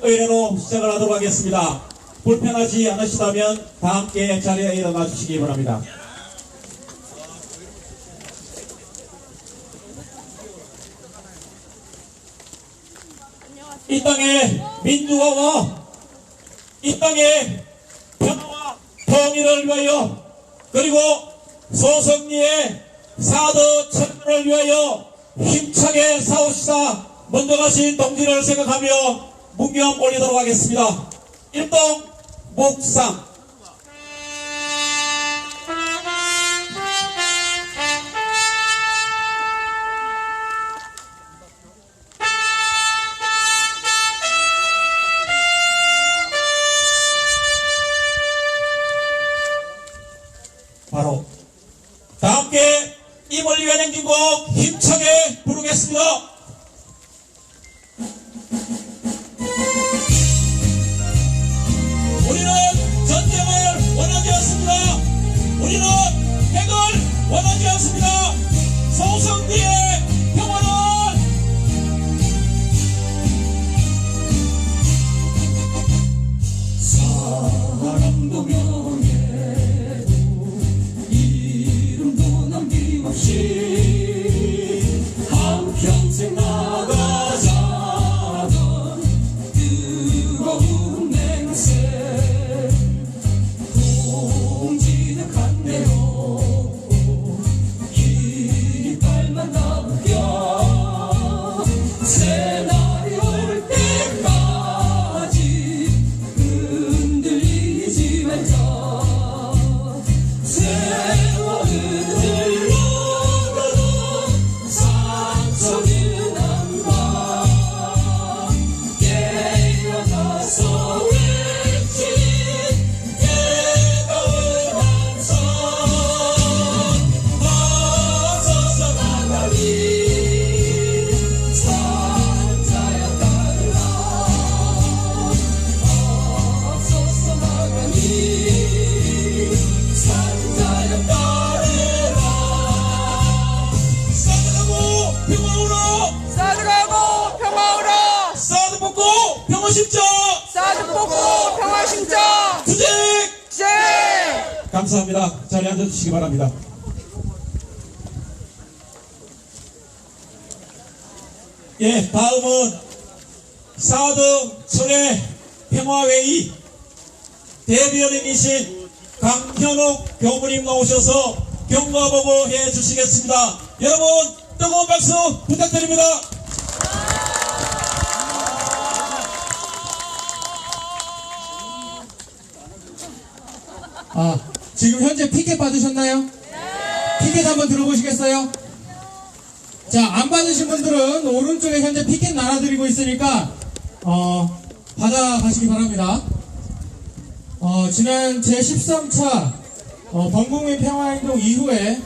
의례로 시작을 하도록 하겠습니다. 불편하지 않으시다면 다 함께 자리에 일어나 주시기 바랍니다. 이 땅의 민주화와 이 땅의 평화와 통일을 위하여 그리고 소성리의 사드 천년을 위하여 힘차게 싸우시다 먼저 가신 동지를 생각하며 문경 올리도록 하겠습니다. 일동 묵상. 바로 다 함께 임을 위한 행진곡 힘차게 부르겠습니다. 우리는 전쟁을 원하지 않습니다. 우리는 핵을 원하지 않습니다. 소성리의 평화는 사람도 명예도 이름도 남김없이 한평생 나가자던 뜨거운 맹세 동지는 간대요 깃발만 남겨 새날이 올 때까지 흔들리지 말자 세월은 흘러가도 상처는 안가 깨어나서 외친 뜨거운 한성 어서서 나가리 산자야 따르라 어서서 나가리 산자야 따르라 사드가고 평화오라 사드가고 평화오라 사드 뽑고 평화 심자 사드 뽑고 평화 심자 투쟁. 제 감사합니다. 자리에 앉아주시기 바랍니다. 예, 다음은 사드 철회 평화회의 대변인이신 강현옥 교무님 나오셔서 경과보고 해주시겠습니다. 여러분 뜨거운 박수 부탁드립니다. 지금 현재 피켓 받으셨나요? 피켓 한번 들어보시겠어요? 자, 안 받으신 분들은 오른쪽에 현재 피켓 나눠드리고 있으니까 받아가시기 바랍니다. 지난 제13차 범국민 평화행동 이후에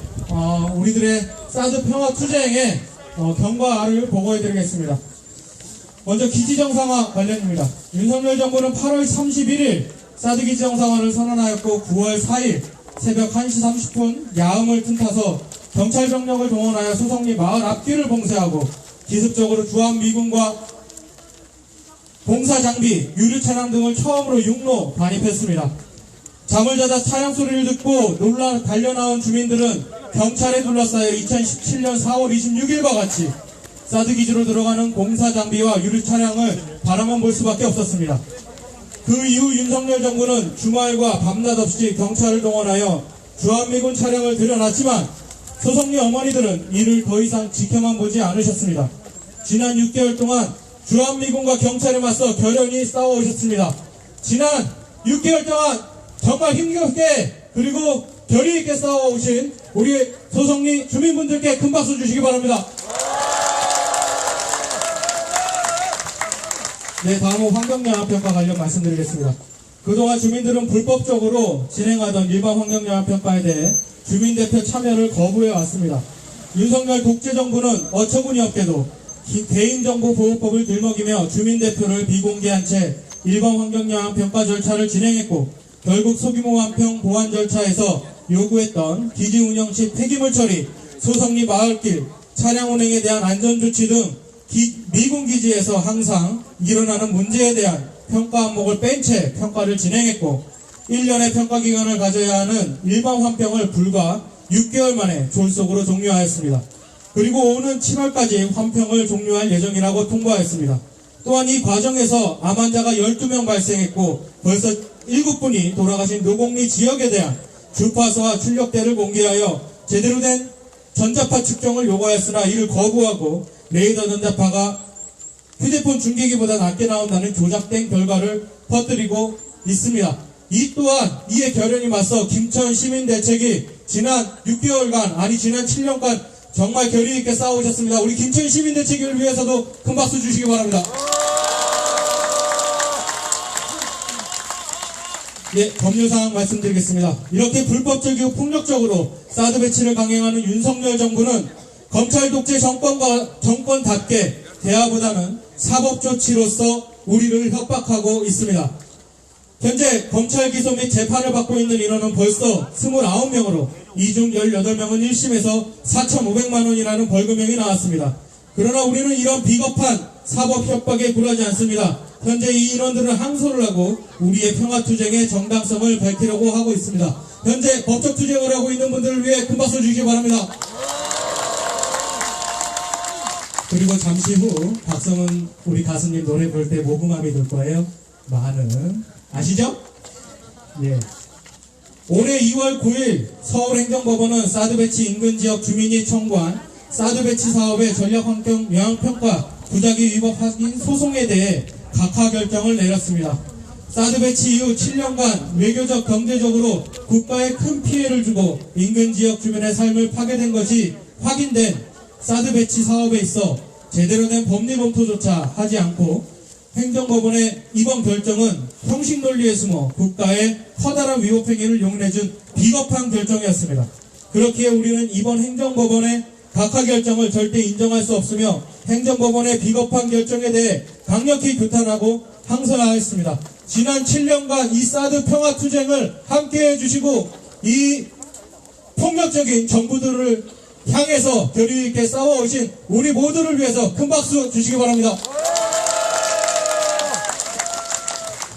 우리들의 사드 평화 투쟁의 경과를 보고해드리겠습니다. 먼저 기지정상화 관련입니다. 윤석열 정부는 8월 31일 사드 기지정상화를 선언하였고 9월 4일 새벽 1시 30분 야음을 틈타서 경찰 병력을 동원하여 소성리 마을 앞길을 봉쇄하고 기습적으로 주한미군과 봉사장비, 유류차량 등을 처음으로 육로 반입했습니다. 잠을 자다 차량 소리를 듣고 놀라 달려나온 주민들은 경찰에 둘러싸여 2017년 4월 26일과 같이 사드 기지로 들어가는 공사장비와 유류차량을 바라만 볼 수밖에 없었습니다. 그 이후 윤석열 정부는 주말과 밤낮 없이 경찰을 동원하여 주한미군 차량을 들여놨지만 소성리 어머니들은 이를 더 이상 지켜만 보지 않으셨습니다. 지난 6개월 동안 주한미군과 경찰에 맞서 결연히 싸워오셨습니다. 지난 6개월 동안 정말 힘겹게 그리고 결의 있게 싸워오신 우리 소성리 주민분들께 큰 박수 주시기 바랍니다. 네, 다음은 환경영향평가 관련 말씀드리겠습니다. 그동안 주민들은 불법적으로 진행하던 일반 환경영향평가에 대해 주민대표 참여를 거부해왔습니다. 윤석열 독재정부는 어처구니없게도 개인정보보호법을 들먹이며 주민대표를 비공개한 채 일반 환경영향평가 절차를 진행했고 결국 소규모 환평 보완 절차에서 요구했던 기지 운영 시 폐기물 처리, 소성리 마을길, 차량 운행에 대한 안전조치 등 미군 기지에서 항상 일어나는 문제에 대한 평가 항목을 뺀 채 평가를 진행했고 1년의 평가 기간을 가져야 하는 일반 환평을 불과 6개월 만에 졸속으로 종료하였습니다. 그리고 오는 7월까지 환평을 종료할 예정이라고 통보하였습니다. 또한 이 과정에서 암 환자가 12명 발생했고 벌써 7분이 돌아가신 노곡리 지역에 대한 주파수와 출력대를 공개하여 제대로 된 전자파 측정을 요구하였으나 이를 거부하고 레이더 전자파가 휴대폰 중계기보다 낮게 나온다는 조작된 결과를 퍼뜨리고 있습니다. 이 또한 이에 결연히 맞서 김천 시민대책이 지난 6개월간 아니 지난 7년간 정말 결의 있게 싸우셨습니다. 우리 김천 시민대책을 위해서도 큰 박수 주시기 바랍니다. 예, 법률사항 말씀드리겠습니다. 이렇게 불법적이고 폭력적으로 사드 배치를 강행하는 윤석열 정부는 검찰 독재 정권답게 대화보다는 사법조치로서 우리를 협박하고 있습니다. 현재 검찰 기소 및 재판을 받고 있는 인원은 벌써 29명으로 이 중 18명은 1심에서 4,500만원이라는 벌금형이 나왔습니다. 그러나 우리는 이런 비겁한 사법 협박에 굴하지 않습니다. 현재 이 인원들은 항소를 하고 우리의 평화투쟁의 정당성을 밝히려고 하고 있습니다. 현재 법적 투쟁을 하고 있는 분들을 위해 큰 박수 주시기 바랍니다. 그리고 잠시 후 박성은 우리 가수님 노래 부를 때 모금함이 될 거예요. 많은 아시죠? 예. 올해 2월 9일 서울행정법원은 사드 배치 인근 지역 주민이 청구한 사드 배치 사업의 전략환경 영향평가 부작위 위법 확인 소송에 대해 각하 결정을 내렸습니다. 사드 배치 이후 7년간 외교적 경제적으로 국가에 큰 피해를 주고 인근 지역 주민의 삶을 파괴된 것이 확인된 사드 배치 사업에 있어 제대로 된 법리 검토조차 하지 않고 행정법원의 이번 결정은 형식 논리에 숨어 국가의 커다란 위법 행위를 용인해준 비겁한 결정이었습니다. 그렇기에 우리는 이번 행정법원의 각하 결정을 절대 인정할 수 없으며 행정법원의 비겁한 결정에 대해 강력히 규탄하고 항소하였습니다. 지난 7년간 이 사드 평화투쟁을 함께해 주시고 이 폭력적인 정부들을 향해서 결의 있게 싸워오신 우리 모두를 위해서 큰 박수 주시기 바랍니다.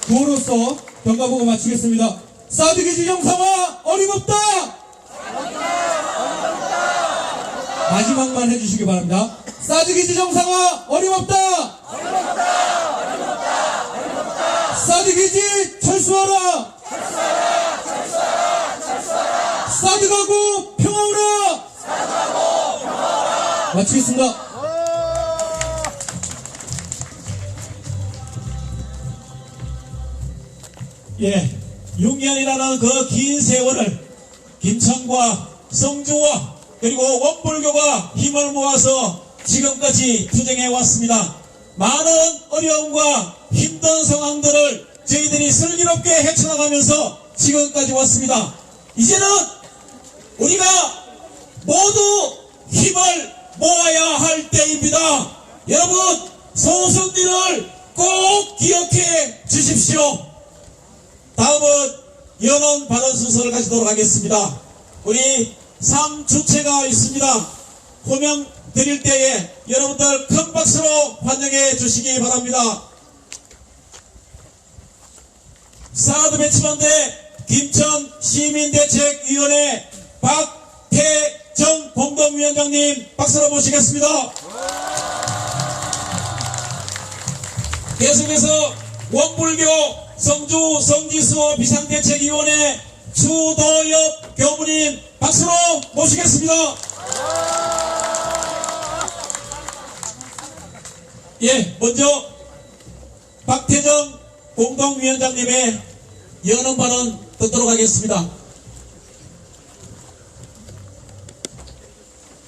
구호로서 평가보고 마치겠습니다. 사드 기지 정상화 어림없다! 마지막만 해주시기 바랍니다. 사드 기지 정상화 어림없다! 사드 기지 철수하라! 사드 가구 평화오라! 마치겠습니다. 예, 6년이라는 그 긴 세월을 김천과 성주와 그리고 원불교가 힘을 모아서 지금까지 투쟁해 왔습니다. 많은 어려움과 힘든 상황들을 저희들이 슬기롭게 헤쳐나가면서 지금까지 왔습니다. 이제는 우리가 모두 힘을 모아야 할 때입니다. 여러분, 소승들을 꼭 기억해 주십시오. 다음은 연원 받은 순서를 가지도록 하겠습니다. 우리 3주체가 있습니다. 호명 드릴 때에 여러분들 큰 박수로 환영해 주시기 바랍니다. 사드 배치반대 김천 시민대책위원회 박태정 공동위원장님 박수로 모시겠습니다. 계속해서 원불교 성주 성지수 비상대책위원회 추도엽 교무님 박수로 모시겠습니다. 예, 먼저 박태정 공동위원장님의 연언 발언 듣도록 하겠습니다.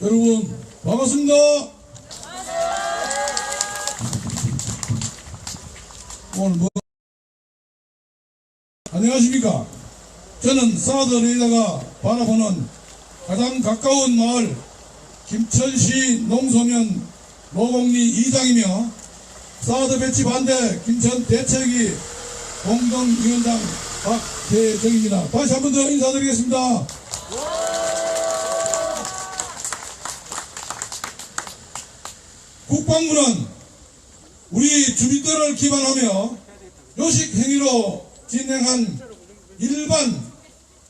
여러분 반갑습니다. 오늘 안녕하십니까. 저는 사드 레이더가 바라보는 가장 가까운 마을 김천시 농소면 노곡리 이장이며 사드 배치 반대 김천 대책위 공동위원장 박태정입니다. 다시 한 번 더 인사드리겠습니다. 국방부는 우리 주민들을 기반하며 요식 행위로 진행한 일반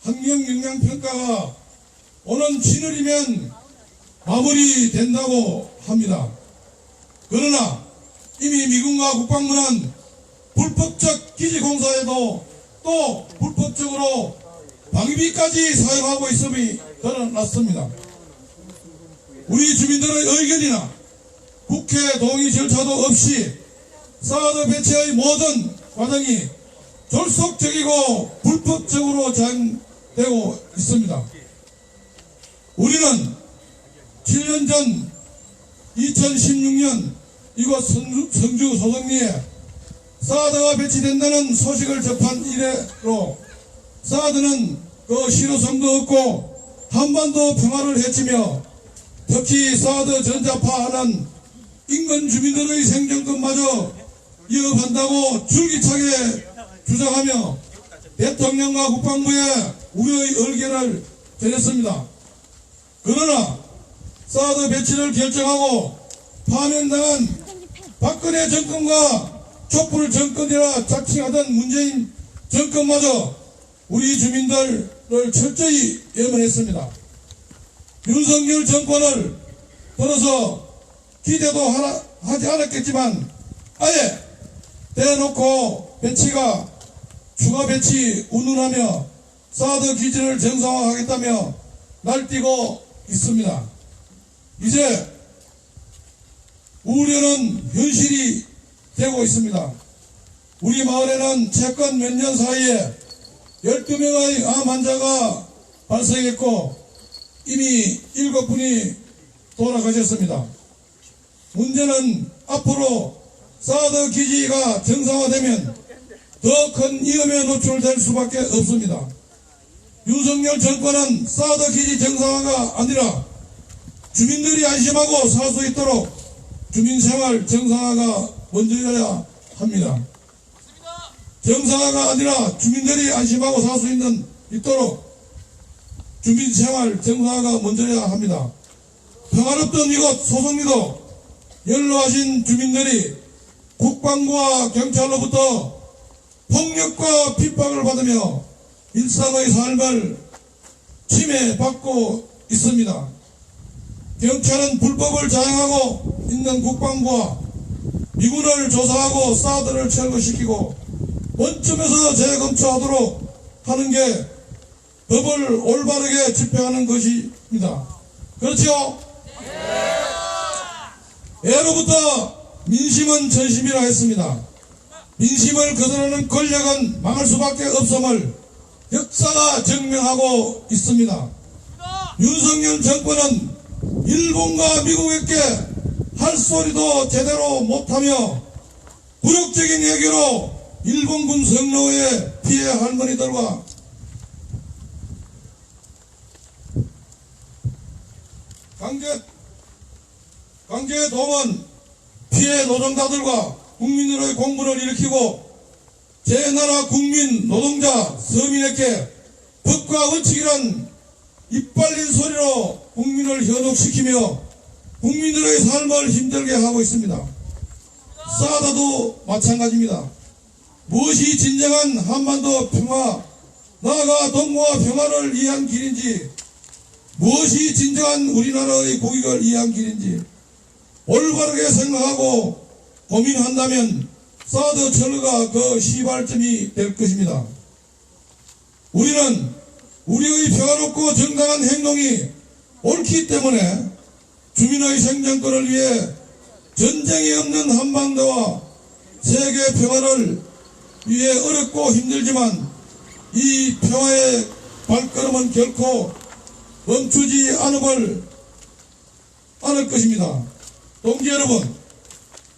환경영향평가가 오는 7월이면 마무리된다고 합니다. 그러나 이미 미군과 국방부는 불법적 기지공사에도 또 불법적으로 방위비까지 사용하고 있음이 드러났습니다. 우리 주민들의 의견이나 국회 동의 절차도 없이 사드 배치의 모든 과정이 졸속적이고 불법적으로 진행되고 있습니다. 우리는 7년 전 2016년 이곳 성주 소성리에 사드가 배치된다는 소식을 접한 이래로 사드는 그 실효성도 없고 한반도 평화를 해치며 특히 사드 전자파하는 인근 주민들의 생존권마저 위협한다고 줄기차게 주장하며 대통령과 국방부에 우려의 의견을 전했습니다. 그러나 사드 배치를 결정하고 파면당한 박근혜 정권과 촛불 정권이라 자칭하던 문재인 정권마저 우리 주민들을 철저히 외면했습니다. 윤석열 정권을 들어서 기대도 하지 않았겠지만 아예 대놓고 배치가 추가 배치 운운하며 사드 기지를 정상화하겠다며 날뛰고 있습니다. 이제 우려는 현실이 되고 있습니다. 우리 마을에는 채권 몇 년 사이에 12명의 암 환자가 발생했고 이미 7분이 돌아가셨습니다. 문제는 앞으로 사드 기지가 정상화되면 더 큰 위험에 노출될 수밖에 없습니다. 윤석열 정권은 사드 기지 정상화가 아니라 주민들이 안심하고 살 수 있도록 주민생활 정상화가 먼저여야 합니다. 정상화가 아니라 주민들이 안심하고 살 수 있도록 주민생활 정상화가 먼저여야 합니다. 평화롭던 이곳 소성리도 연로하신 주민들이 국방부와 경찰로부터 폭력과 핍박을 받으며 일상의 삶을 침해받고 있습니다. 경찰은 불법을 자행하고 있는 국방부와 미군을 조사하고 사드를 철거시키고 원점에서 재검토하도록 하는 게 법을 올바르게 집행하는 것입니다. 그렇죠? 예로부터 민심은 전심이라 했습니다. 민심을 거스르는 권력은 망할 수밖에 없음을 역사가 증명하고 있습니다. 윤석열 정권은 일본과 미국에게 할 소리도 제대로 못하며 굴욕적인 얘기로 일본군 성노예 피해 할머니들과 강제 동원 피해 노동자들과 국민들의 공분을 일으키고 제 나라 국민 노동자 서민에게 법과 원칙이란 이빨린 소리로 국민을 현혹시키며 국민들의 삶을 힘들게 하고 있습니다. 사드도 마찬가지입니다. 무엇이 진정한 한반도 평화, 나아가 동북아 평화를 위한 길인지, 무엇이 진정한 우리나라의 국익을 위한 길인지 올바르게 생각하고 고민한다면 사드 철거가 그 시발점이 될 것입니다. 우리는 우리의 평화롭고 정당한 행동이 옳기 때문에 주민의 생존권을 위해 전쟁이 없는 한반도와 세계 평화를 위해 어렵고 힘들지만 이 평화의 발걸음은 결코 멈추지 않을 것입니다. 동지 여러분,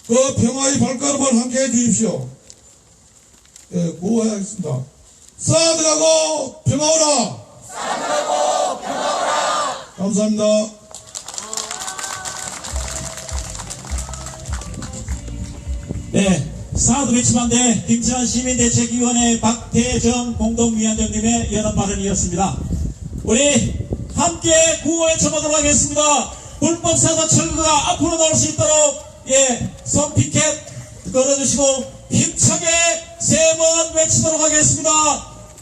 그 평화의 발걸음을 함께 해주십시오. 예, 구호하겠습니다. 사드하고 평화오라! 사드하고 평화오라! 감사합니다. 네, 사드 배치 반대 김치환 시민대책위원회 박태정 공동위원장님의 연합 발언이었습니다. 우리 함께 구호에 접어들어 가겠습니다. 불법 사드 철거가 앞으로 나올 수 있도록 손 피켓 걸어주시고 힘차게 새 외치도록 하겠습니다.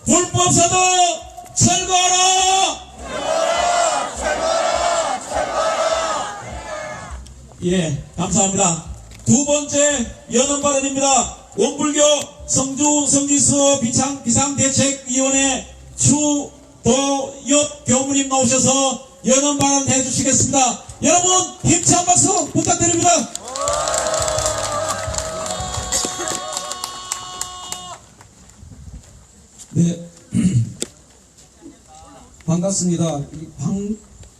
불법 사드 철거하라! 예, 감사합니다. 두 번째 연원 발언입니다. 원불교 성주 성지서 비상대책위원회 추도엽 교무님 나오셔서 연원 발언 해주시겠습니다. 여러분 힘찬 박수 부탁드립니다. 네, 반갑습니다.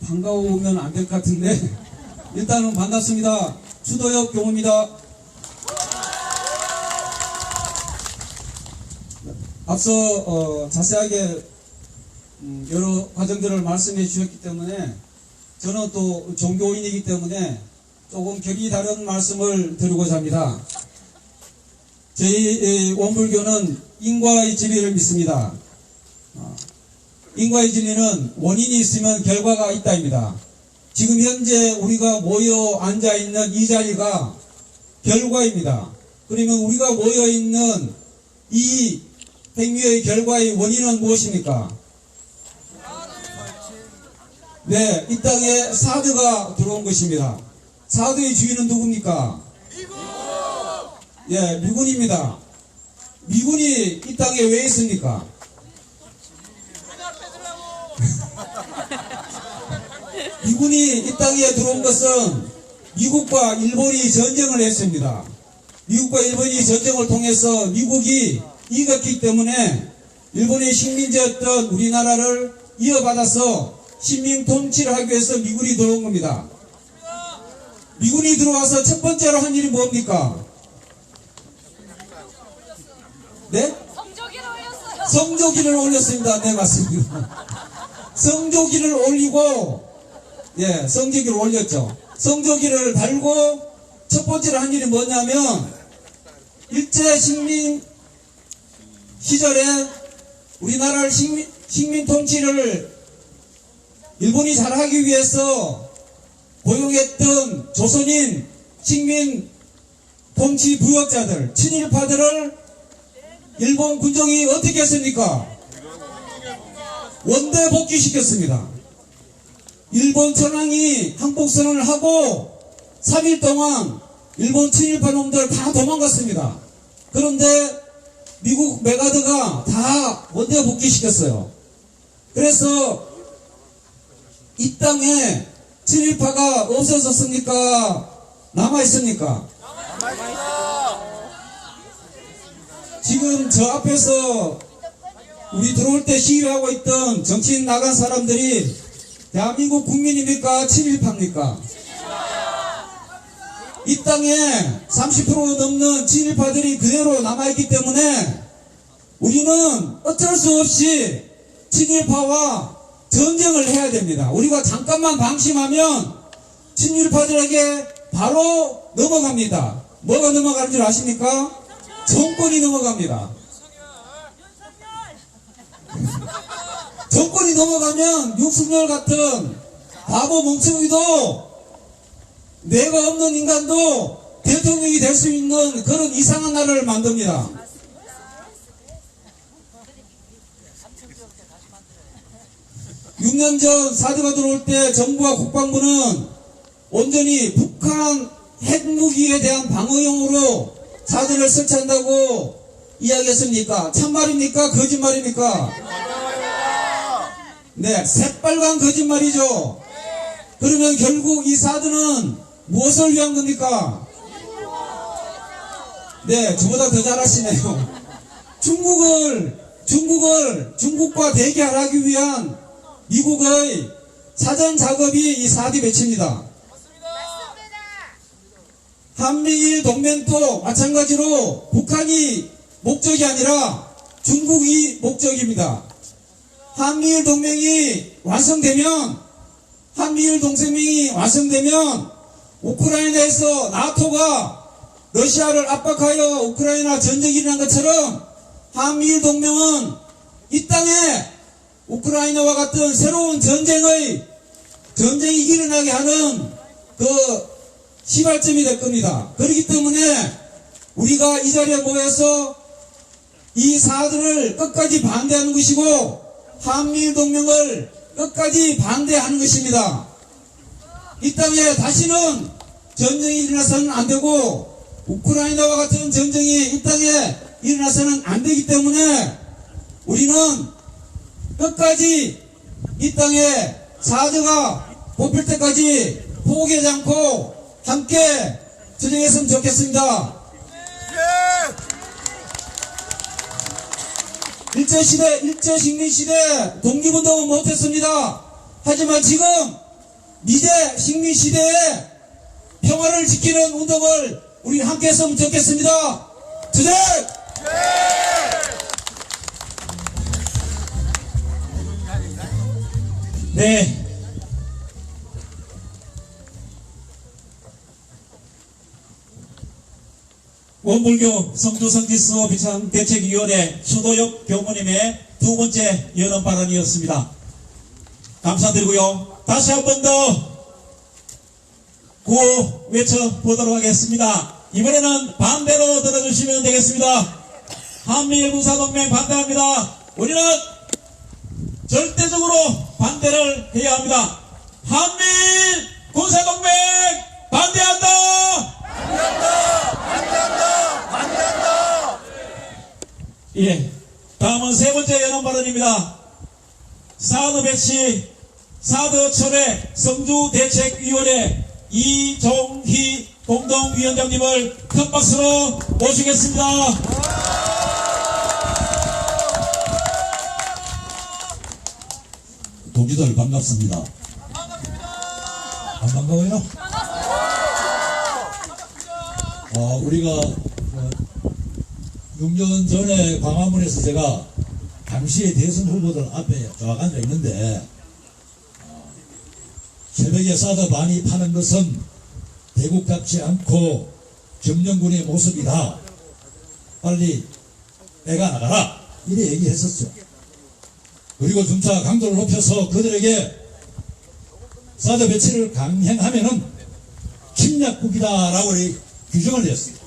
반가우면 안 될 것 같은데 일단은 반갑습니다. 추도엽 교무입니다. 앞서 자세하게 여러 과정들을 말씀해 주셨기 때문에 저는 또 종교인이기 때문에 조금 결이 다른 말씀을 드리고자 합니다. 저희 원불교는 인과의 진리를 믿습니다. 인과의 진리는 원인이 있으면 결과가 있다입니다. 지금 현재 우리가 모여 앉아있는 이 자리가 결과입니다. 그러면 우리가 모여있는 이 행위의 결과의 원인은 무엇입니까? 네, 이 땅에 사드가 들어온 것입니다. 사드의 주인은 누굽니까? 예, 미군입니다. 미군이 이 땅에 왜 있습니까? 미군이 이 땅에 들어온 것은 미국과 일본이 전쟁을 했습니다. 미국과 일본이 전쟁을 통해서 미국이 이겼기 때문에 일본의 식민지였던 우리나라를 이어받아서 식민 통치를 하기 위해서 미군이 들어온 겁니다. 미군이 들어와서 첫 번째로 한 일이 뭡니까? 네? 성조기를 올렸습니다. 네, 맞습니다. 성조기를 올리고, 예, 성조기를 올렸죠. 성조기를 달고 첫 번째로 한 일이 뭐냐면, 일제 식민 시절에 우리나라를 식민 통치를 일본이 잘하기 위해서 고용했던 조선인 식민 통치 부역자들, 친일파들을 일본 군정이 어떻게 했습니까? 원대 복귀시켰습니다. 일본 천황이 항복선언을 하고 3일 동안 일본 친일파 놈들 다 도망갔습니다. 그런데 미국 메가드가 다 원대 복귀시켰어요. 그래서 이 땅에 친일파가 없어졌습니까? 남아있습니까? 지금 저 앞에서 우리 들어올 때 시위하고 있던 정치인 나간 사람들이 대한민국 국민입니까? 친일파입니까? 이 땅에 30% 넘는 친일파들이 그대로 남아있기 때문에 우리는 어쩔 수 없이 친일파와 전쟁을 해야 됩니다. 우리가 잠깐만 방심하면 친일파들에게 바로 넘어갑니다. 뭐가 넘어가는 줄 아십니까? 정권이 넘어갑니다. 정권이 넘어가면 윤석열 같은 바보 멍청이도 뇌가 없는 인간도 대통령이 될 수 있는 그런 이상한 나라를 만듭니다. (6) 년 전 사드가 들어올 때 정부와 국방부는 온전히 북한 핵무기에 대한 방어용으로 사드를 설치한다고 이야기했습니까? 참말입니까? 거짓말입니까? 네, 새빨간 거짓말이죠. 그러면 결국 이 사드는 무엇을 위한 겁니까? 네, 저보다 더 잘하시네요. 중국과 대결하기 위한 미국의 사전 작업이 이 사드 배치입니다. 한미일 동맹도 마찬가지로 북한이 목적이 아니라 중국이 목적입니다. 한미일 동맹이 완성되면 우크라이나에서 나토가 러시아를 압박하여 우크라이나 전쟁이 일어난 것처럼 한미일 동맹은 이 땅에 우크라이나와 같은 새로운 전쟁이 일어나게 하는 그 시발점이 될 겁니다. 그렇기 때문에 우리가 이 자리에 모여서 이 사들을 끝까지 반대하는 것이고 한미일 동맹을 끝까지 반대하는 것입니다. 이 땅에 다시는 전쟁이 일어나서는 안 되고 우크라이나와 같은 전쟁이 이 땅에 일어나서는 안 되기 때문에 우리는 끝까지 이 땅에 사드가 뽑힐 때까지 포기하지 않고 함께 전쟁했으면 좋겠습니다. 일제시대, 일제식민시대 독립운동은 못했습니다. 하지만 지금 미제 식민시대에 평화를 지키는 운동을 우리 함께 했으면 좋겠습니다. 투쟁! 네. 원불교 성주성지수호 비상대책위원회 수도역 교무님의 두 번째 연언 발언이었습니다. 감사드리고요. 다시 한 번 더 구호 외쳐보도록 하겠습니다. 이번에는 반대로 들어주시면 되겠습니다. 한미일 군사동맹 반대합니다. 우리는 절대적으로 반대를 해야 합니다. 한미일 군사동맹 반대한다! 예. 다음은 세 번째 연언 발언입니다. 사드 배치, 사드 철회 성주대책위원회 이종희 공동위원장님을 큰 박수로 모시겠습니다. 동지들 반갑습니다. 안 반가워요? 우리가 6년 전에 광화문에서 제가 당시의 대선 후보들 앞에 쫙 앉아 있는데 새벽에 사드 많이 파는 것은 대국답지 않고 점령군의 모습이다. 빨리 빼가 나가라. 이래 얘기했었죠. 그리고 점차 강도를 높여서 그들에게 사드 배치를 강행하면은 침략국이다라고 규정을 냈습니다.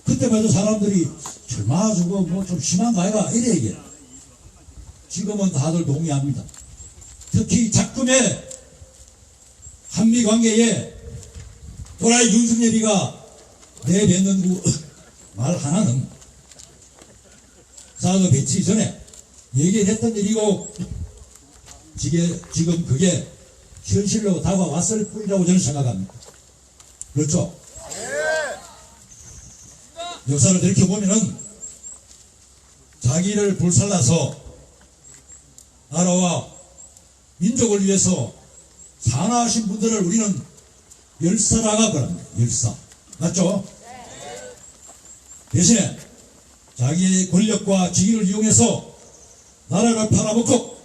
그때만 해도 사람들이 설마 저거 뭐 좀 심한가 아이가 이래 얘기해요. 지금은 다들 동의합니다. 특히 작금의 한미관계에 또라이 윤석열이가 내뱉는 말 하나는 사드 배치 전에 얘기를 했던 일이고 지금 그게 현실로 다가왔을 뿐이라고 저는 생각합니다. 그렇죠? 역사를 들켜보면은 자기를 불살라서 나라와 민족을 위해서 산화하신 분들을 우리는 열사라고 합니다. 열사. 맞죠? 대신에 자기의 권력과 직위를 이용해서 나라를 팔아먹고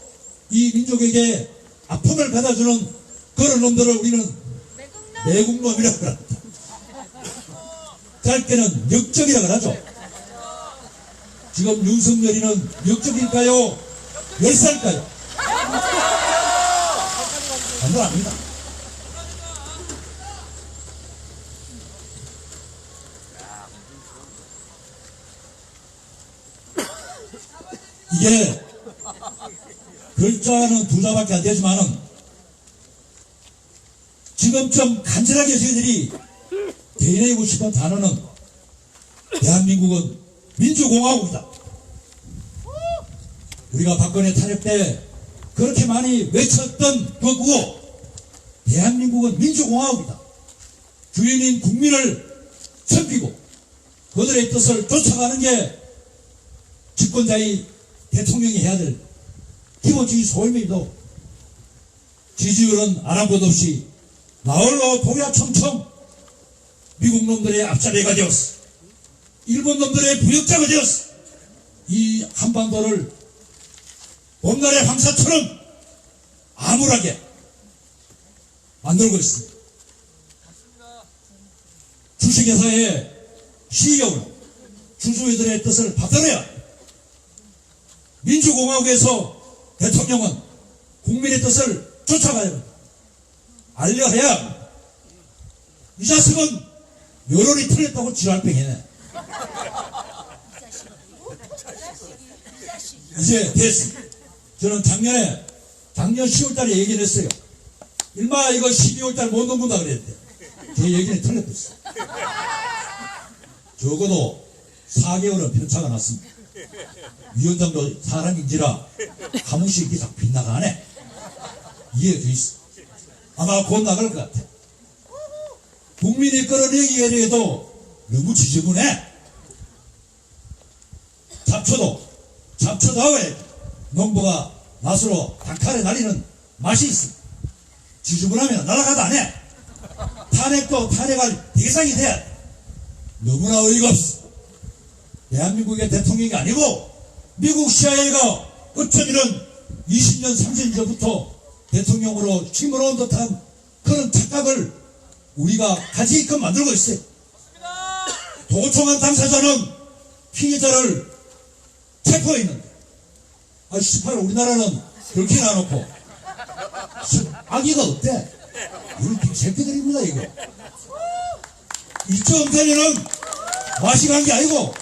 이 민족에게 아픔을 받아주는 그런 놈들을 우리는 내국놈이라고 합니다. 짧게는 역적이라고 하죠. 지금 윤석열이는 역적일까요? 열사일까요? 아무도 압니다. 이게 글자는 두 자밖에 안 되지만은 지금 좀 간절하게 저희들이 대내고 싶은 단어는 대한민국은 민주공화국이다. 우리가 박근혜 탄핵 때 그렇게 많이 외쳤던 그 구호, 대한민국은 민주공화국이다. 주인인 국민을 섬기고 그들의 뜻을 쫓아가는 게 집권자의 대통령이 해야 될 기본적인 소임입니다. 지지율은 아랑곳 없이 나홀로 독야청청 미국 놈들의 앞자리가 되었어. 일본 놈들의 부역자가 되었어. 이 한반도를 봄날의 황사처럼 암울하게 만들고 있습니다. 주식회사의 CEO는 주주들의 뜻을 받들어야 민주공화국에서 대통령은 국민의 뜻을 쫓아가야 합니다. 알려야 합니다. 이 자식은 여론이 틀렸다고 지랄병이네. 이제 됐습니다. 저는 작년 10월달에 얘기를 했어요. 일마 이거 12월달 못 넘는다 그랬는데 제 얘기는 틀렸겠어. 적어도 4개월은 편차가 났습니다. 위원장도 사람인지라 한 번씩 이상 빗나가네. 이해해 주있어. 아마 곧 나갈 것 같아. 국민이 끌어내기에 해도 너무 지저분해. 잡초다워야 농부가 맛으로 단칼에 날리는 맛이 있습니다. 지저분하면 날아가도 안 해. 탄핵도 탄핵할 대상이 돼야 돼. 너무나 어이가 없어. 대한민국의 대통령이 아니고 미국 CIA가 어쩌면은 20년 30년 전부터 대통령으로 침으로 온 듯한 그런 착각을 우리가 가지게끔 만들고 있어요. 도청한 당사자는 피해자를 체포해 있는데 18 우리나라는 그렇게 놔놓고 악의가 없대. 이런 새끼들입니다 이거. 이점 되면은 맛이 간 게 아니고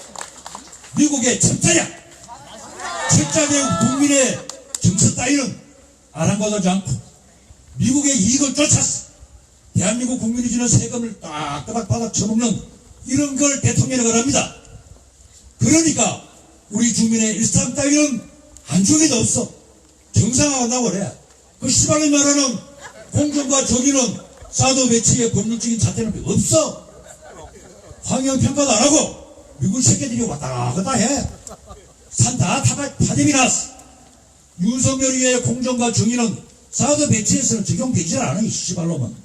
미국의 첩자냐. 첩자된 국민의 정서 따위는 아랑곳하지 않고 미국의 이익을 쫓았어. 대한민국 국민이 주는 세금을 따닥따닥 받아 쳐먹는 이런 걸 대통령이라고 합니다. 그러니까 우리 주민의 일상 따위는 안중에도 없어. 정상화한다고 그래. 그 시발이 말하는 공정과 정의는 사드 배치의 법률적인 잣대는 없어. 환경평가도 안 하고 미국 새끼들이 왔다 갔다 해. 산 다 타dem이 났어. 윤석열의 공정과 정의는 사드 배치에서는 적용되질 않아. 이 시발놈은.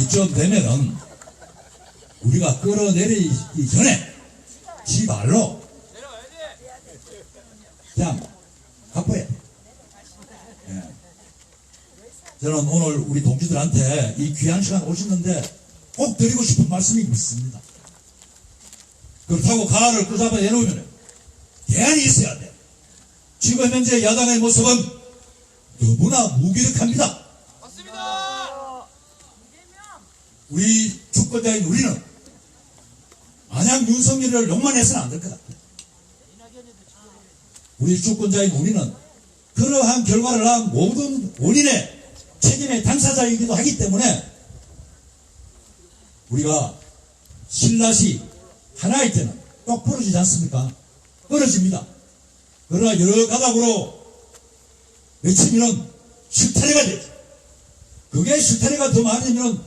이쯤 되면은 우리가 끌어내리기 전에 지발로 그냥 갚아야 돼. 예. 저는 오늘 우리 동지들한테 이 귀한 시간 오셨는데 꼭 드리고 싶은 말씀이 있습니다. 그렇다고 가을을 끄잡아 내놓으면 대안이 있어야 돼. 지금 현재 야당의 모습은 너무나 무기력합니다. 우리 주권자인 우리는 만약 윤석열을 욕만 해서는 안 될 것 같아요. 우리 주권자인 우리는 그러한 결과를 낳은 모든 원인의 책임의 당사자이기도 하기 때문에 우리가 신라시 하나일 때는 똑 부러지지 않습니까? 떨어집니다. 그러나 여러 가닥으로 맺히면 실타래가 되죠. 그게 실타래가 더 많으면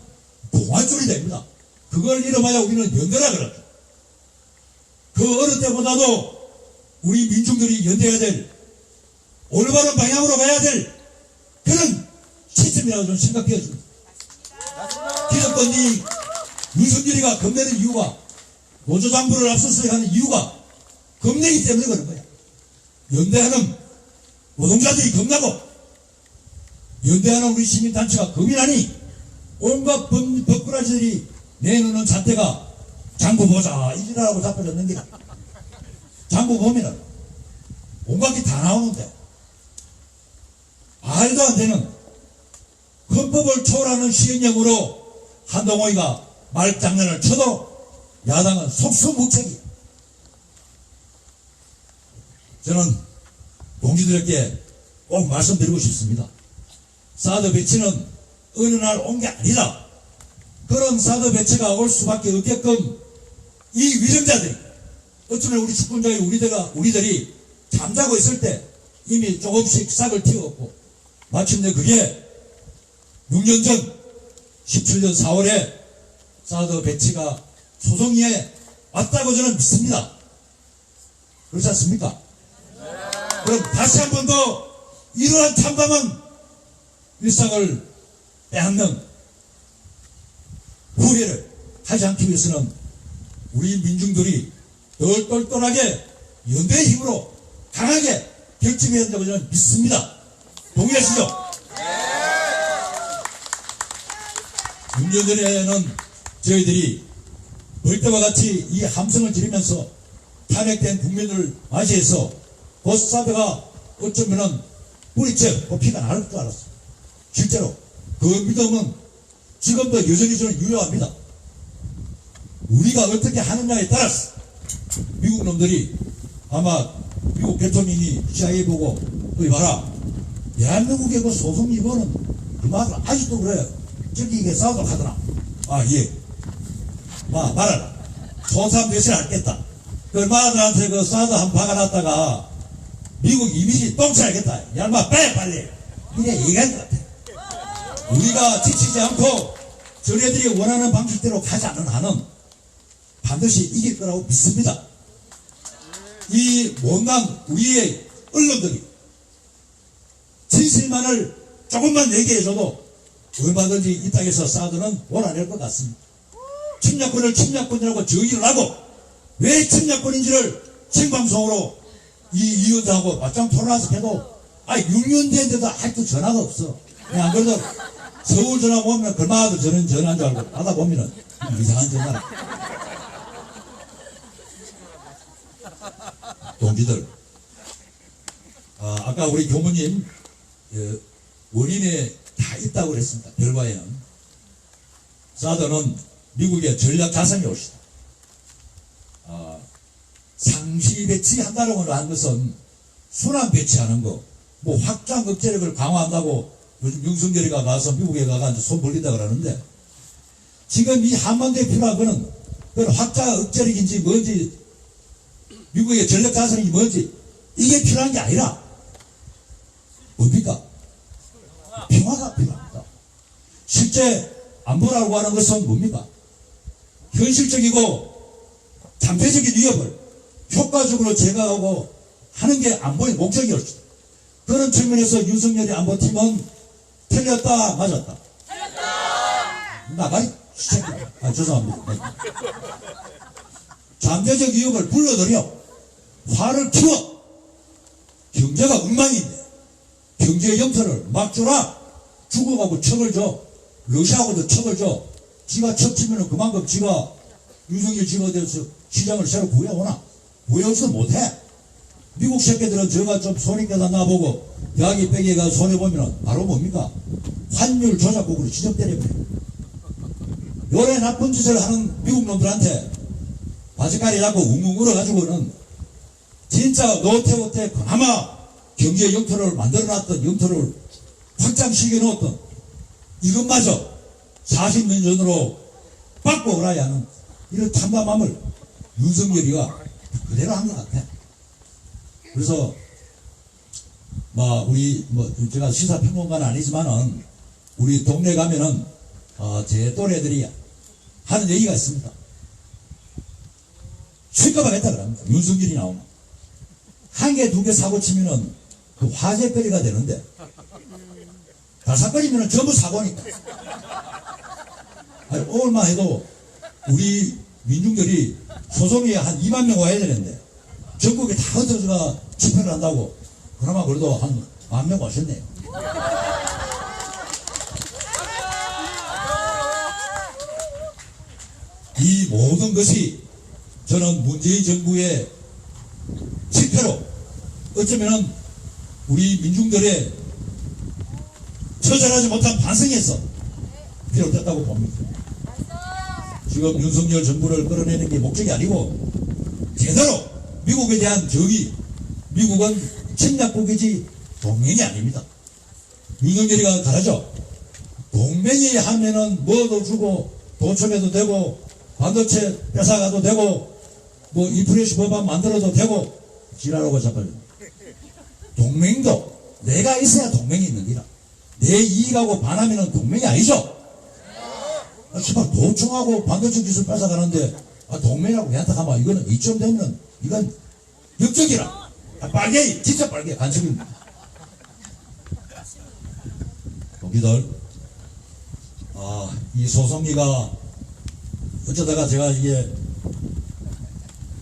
동아줄이 됩니다. 그걸 잃어봐야 우리는 연대라 그러죠. 그 어느 때보다도 우리 민중들이 연대해야 될 올바른 방향으로 가야 될 그런 시점이라고 저는 생각해집니다. 기득권 이 윤석열이가 겁내는 이유가 노조장부를 앞서서 하는 이유가 겁내기 때문에 그런 거야. 연대하는 노동자들이 겁나고 연대하는 우리 시민단체가 겁이 나니 온갖 법꾸라지들이 내놓는 잣대가 장부 보자 이지라고 잡혀졌는 게 장부 보면은 온갖 게 다 나오는데 말도 안 되는 헌법을 초월하는 시행령으로 한동호이가 말장난을 쳐도 야당은 속수무책이야. 저는 동지들에게 꼭 말씀드리고 싶습니다. 사드 배치는 어느 날 온 게 아니다. 그런 사드 배치가 올 수밖에 없게끔 이 위정자들이 어쩌면 우리 주권자의 우리들이 잠자고 있을 때 이미 조금씩 싹을 틔웠고 마침내 그게 6년 전 17년 4월에 사드 배치가 소송위에 왔다고 저는 믿습니다. 그렇지 않습니까? 그럼 다시 한 번 더 이러한 참담한 일상을 빼앗는 후회를 하지 않기 위해서는 우리 민중들이 더 똘똘하게 연대의 힘으로 강하게 결집해야 한다고 저는 믿습니다. 동의하시죠? 6년 전에는 저희들이 벌떼와 같이 이 함성을 지르면서 탄핵된 국민을 맞이해서 보스사드가 어쩌면은 뿌리채 피가 나를 줄 알았어. 실제로 그 믿음은 지금도 여전히 저는 유효합니다. 우리가 어떻게 하느냐에 따라서 미국 놈들이 아마 미국 대통령이 CIA 보고 어이 봐라 대한민국의 그 소송 이거는 그 말을 아직도 그래 저기 이게 싸우도록 하더라. 아예 말아라 소삼 대신 하겠다. 그 얼마들한테 그 사드 한 박아놨다가 미국 이미지 똥차야겠다. 야, 빼 빨리. 이래 얘기한 것 같아. 우리가 지치지 않고 저네들이 원하는 방식대로 가지 않는 한은 반드시 이길 거라고 믿습니다. 이 못난 우리의 언론들이 진실만을 조금만 얘기해줘도 얼마든지 이 땅에서 사드는 몰아낼 것 같습니다. 침략권을 침략권이라고 정의를 하고 왜 침략권인지를 생방송으로 이 위원장하고 맞짱 토론해서 해도 6년 됐는데도 아직도 전화가 없어. 안 그래도 서울 전화 오면 글마다 전화한 줄 알고 받아보면은 이상한 전화라. 동지들, 아까 우리 교무님 원인에 다 있다고 그랬습니다. 결과에는 사드는 미국의 전략 자산이 옵시다. 상시 배치한다고 한 것은 순환 배치하는 거, 뭐 확장 억제력을 강화한다고 요즘 윤석열이가 가서 미국에 가서 손 벌린다 그러는데 지금 이 한반도에 필요한 거는 그건 확장 억제력인지 뭔지 미국의 전략 자산이 뭔지 이게 필요한 게 아니라 뭡니까? 평화가 필요합니다. 실제 안보라고 하는 것은 뭡니까? 현실적이고 잠재적인 위협을 효과적으로 제거하고 하는 게 안보의 목적이었습니다. 그런 측면에서 윤석열의 안보팀은 틀렸다 맞았다? 틀렸다! 나가리 시작해. 죄송합니다. 잠재적 위협을 불러들여 화를 키워 경제가 엉망인데 경제 영토를 막주라 중국하고 척을 줘 러시아하고도 척을 줘 지가 척 치면은 그만큼 지가 윤석열 지가 돼서 시장을 새로 구해오나 구해오지도 못해. 미국 새끼들은 저가 좀 손익계산 나보고 여기 빼기가 손해보면은 바로 뭡니까? 환율 조작국으로 지정 때려버려. 요래 나쁜 짓을 하는 미국 놈들한테 바지가리 잡고 웅웅 울어가지고는 진짜 노태우 때 그나마 경제 영토를 만들어놨던 영토를 확장시켜 놓았던 이것마저 40년 전으로 바꿔오라야 하는 이런 참담함을 윤석열이가 그대로 한 것 같아. 그래서 우리 제가 시사평론가는 아니지만은 우리 동네 가면은 제 또래들이 하는 얘기가 있습니다. 실컷하겠다 그럽니다. 윤석열이 나오면 한 개, 두 개 사고 치면은 그 화제거리가 되는데 다사거리면은 전부 사고니까. 오늘만 해도 우리 민중들이 소송이 한 2만 명 와야 되는데 전국에 다 흩어져가 집회를 한다고 그나마 그래도 한 10,000명 오셨네요. 이 모든 것이 저는 문재인 정부의 실패로 어쩌면은 우리 민중들의 처절하지 못한 반성에서 비롯됐다고 봅니다. 지금 윤석열 정부를 끌어내는 게 목적이 아니고 제대로 미국에 대한 적이 미국은 침략국이지 동맹이 아닙니다. 윤석열이가 가르쳐 동맹이 하면은 뭐도 주고 도청해도 되고 반도체 뺏어가도 되고 뭐 인프레시 법안 만들어도 되고 지랄하고 자빠져. 동맹도 내가 있어야 동맹이 있는 기라. 내 이익하고 반하면은 동맹이 아니죠. 정말 도청하고 반도체 기술 뺏어가는데 동맹이라고 얘한테가면 이거는 이쯤 되면 이건 역적이라. 빨개 진짜 빨개 간첩입니다. 동기들 이 소송리가 어쩌다가 제가 이게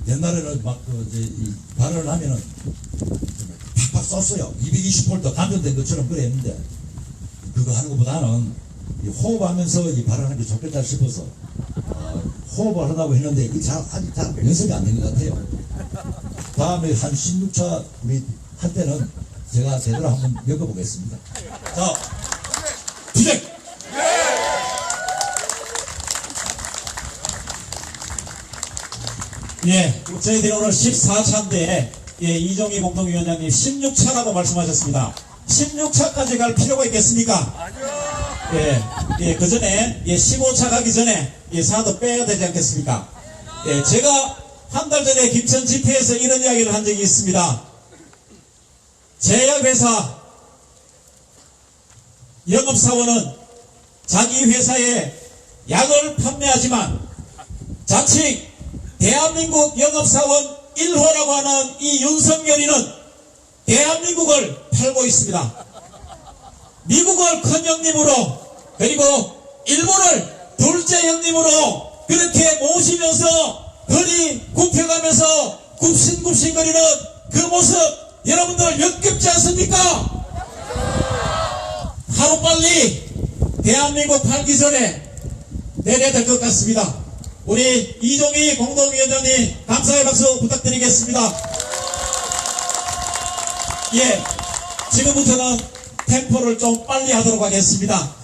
옛날에는 이 발언을 하면은 팍팍 썼어요. 220V 감전된 것처럼 그래 했는데 그거 하는 것보다는 이 호흡하면서 이 발언하는 게 좋겠다 싶어서 호흡을 하다고 했는데 이게 아직 잘 연습이 안 된 것 같아요. 다음에 한 16차 우리 할 때는 제가 제대로 한번 겪어보겠습니다. 자, 주제! 예, 저희들이 오늘 14차인데, 예, 이종희 공동위원장님 16차라고 말씀하셨습니다. 16차까지 갈 필요가 있겠습니까? 예, 그 전에, 15차 가기 전에, 사도 빼야 되지 않겠습니까? 예, 제가 한 달 전에 김천 집회에서 이런 이야기를 한 적이 있습니다. 제약회사, 영업사원은 자기 회사에 약을 판매하지만 자칭 대한민국 영업사원 1호라고 하는 이 윤석열이는 대한민국을 팔고 있습니다. 미국을 큰 형님으로 그리고 일본을 둘째 형님으로 그렇게 모시면서 허리 굽혀가면서 굽신굽신거리는 그 모습 여러분들 역겹지 않습니까? 하루빨리 대한민국 팔기 전에 내려야 될 것 같습니다. 우리 이종희 공동위원장님 감사의 박수 부탁드리겠습니다. 예, 지금부터는 템포를 좀 빨리 하도록 하겠습니다.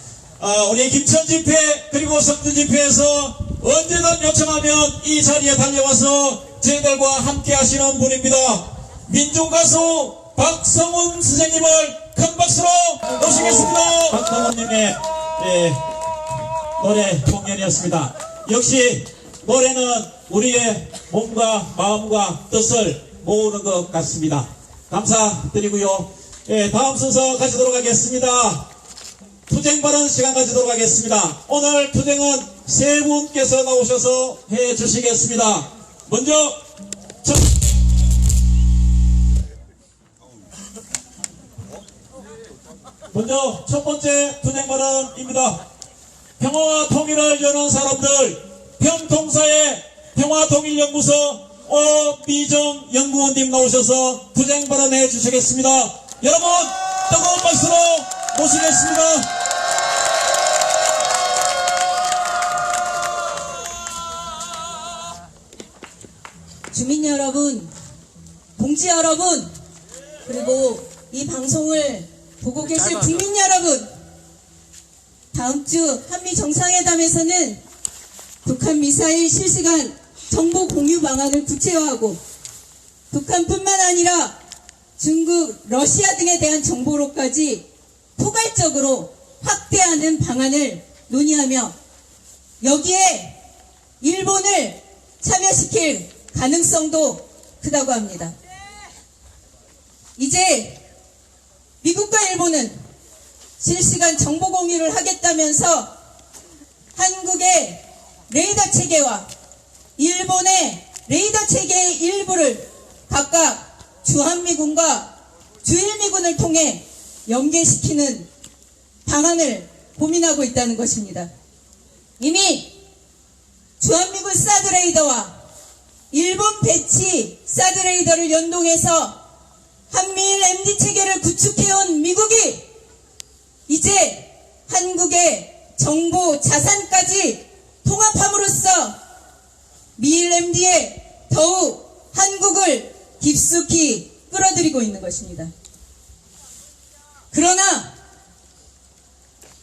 우리 김천 집회 그리고 성주 집회에서 언제든 요청하면 이 자리에 달려와서 저희들과 함께 하시는 분입니다. 민중가수 박성훈 선생님을 큰 박수로 모시겠습니다. 박성훈님의 노래 공연이었습니다. 역시 노래는 우리의 몸과 마음과 뜻을 모으는 것 같습니다. 감사드리고요. 다음 순서 가지도록 하겠습니다. 투쟁 발언 시간 가지도록 하겠습니다. 오늘 투쟁은 세 분께서 나오셔서 해 주시겠습니다. 먼저 첫 번째 투쟁 발언입니다. 평화와 통일을 여는 사람들, 평통사의 평화통일연구소 오미정 연구원님 나오셔서 투쟁 발언해 주시겠습니다. 여러분 뜨거운 박수로 모시겠습니다. 주민 여러분, 동지 여러분, 그리고 이 방송을 보고 계실 국민 여러분, 다음 주 한미 정상회담에서는 북한 미사일 실시간 정보 공유 방안을 구체화하고 북한뿐만 아니라 중국, 러시아 등에 대한 정보로까지 포괄적으로 확대하는 방안을 논의하며 여기에 일본을 참여시킬 가능성도 크다고 합니다. 이제 미국과 일본은 실시간 정보 공유를 하겠다면서 한국의 레이더 체계와 일본의 레이더 체계의 일부를 각각 주한미군과 주일미군을 통해 연계시키는 방안을 고민하고 있다는 것입니다. 이미 주한미군 사드 레이더와 일본 배치 사드 레이더를 연동해서 한미일 MD 체계를 구축해온 미국이 이제 한국의 정보 자산까지 통합함으로써 미일 MD에 더욱 한국을 깊숙이 끌어들이고 있는 것입니다. 그러나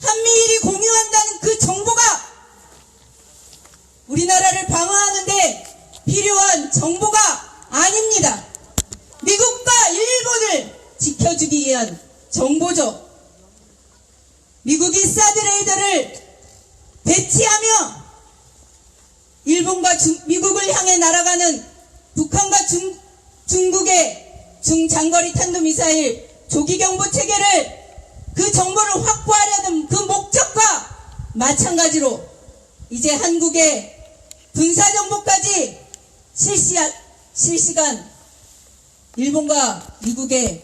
한미일이 공유한다는 그 정보가 우리나라를 방어하는데 필요한 정보가 아닙니다. 미국과 일본을 지켜주기 위한 정보죠. 미국이 사드 레이더를 배치하며 일본과 미국을 향해 날아가는 북한과 중국의 중장거리 탄도미사일 조기경보 체계를 그 정보를 확보하려는 그 목적과 마찬가지로 이제 한국의 군사정보까지 실시간 일본과 미국에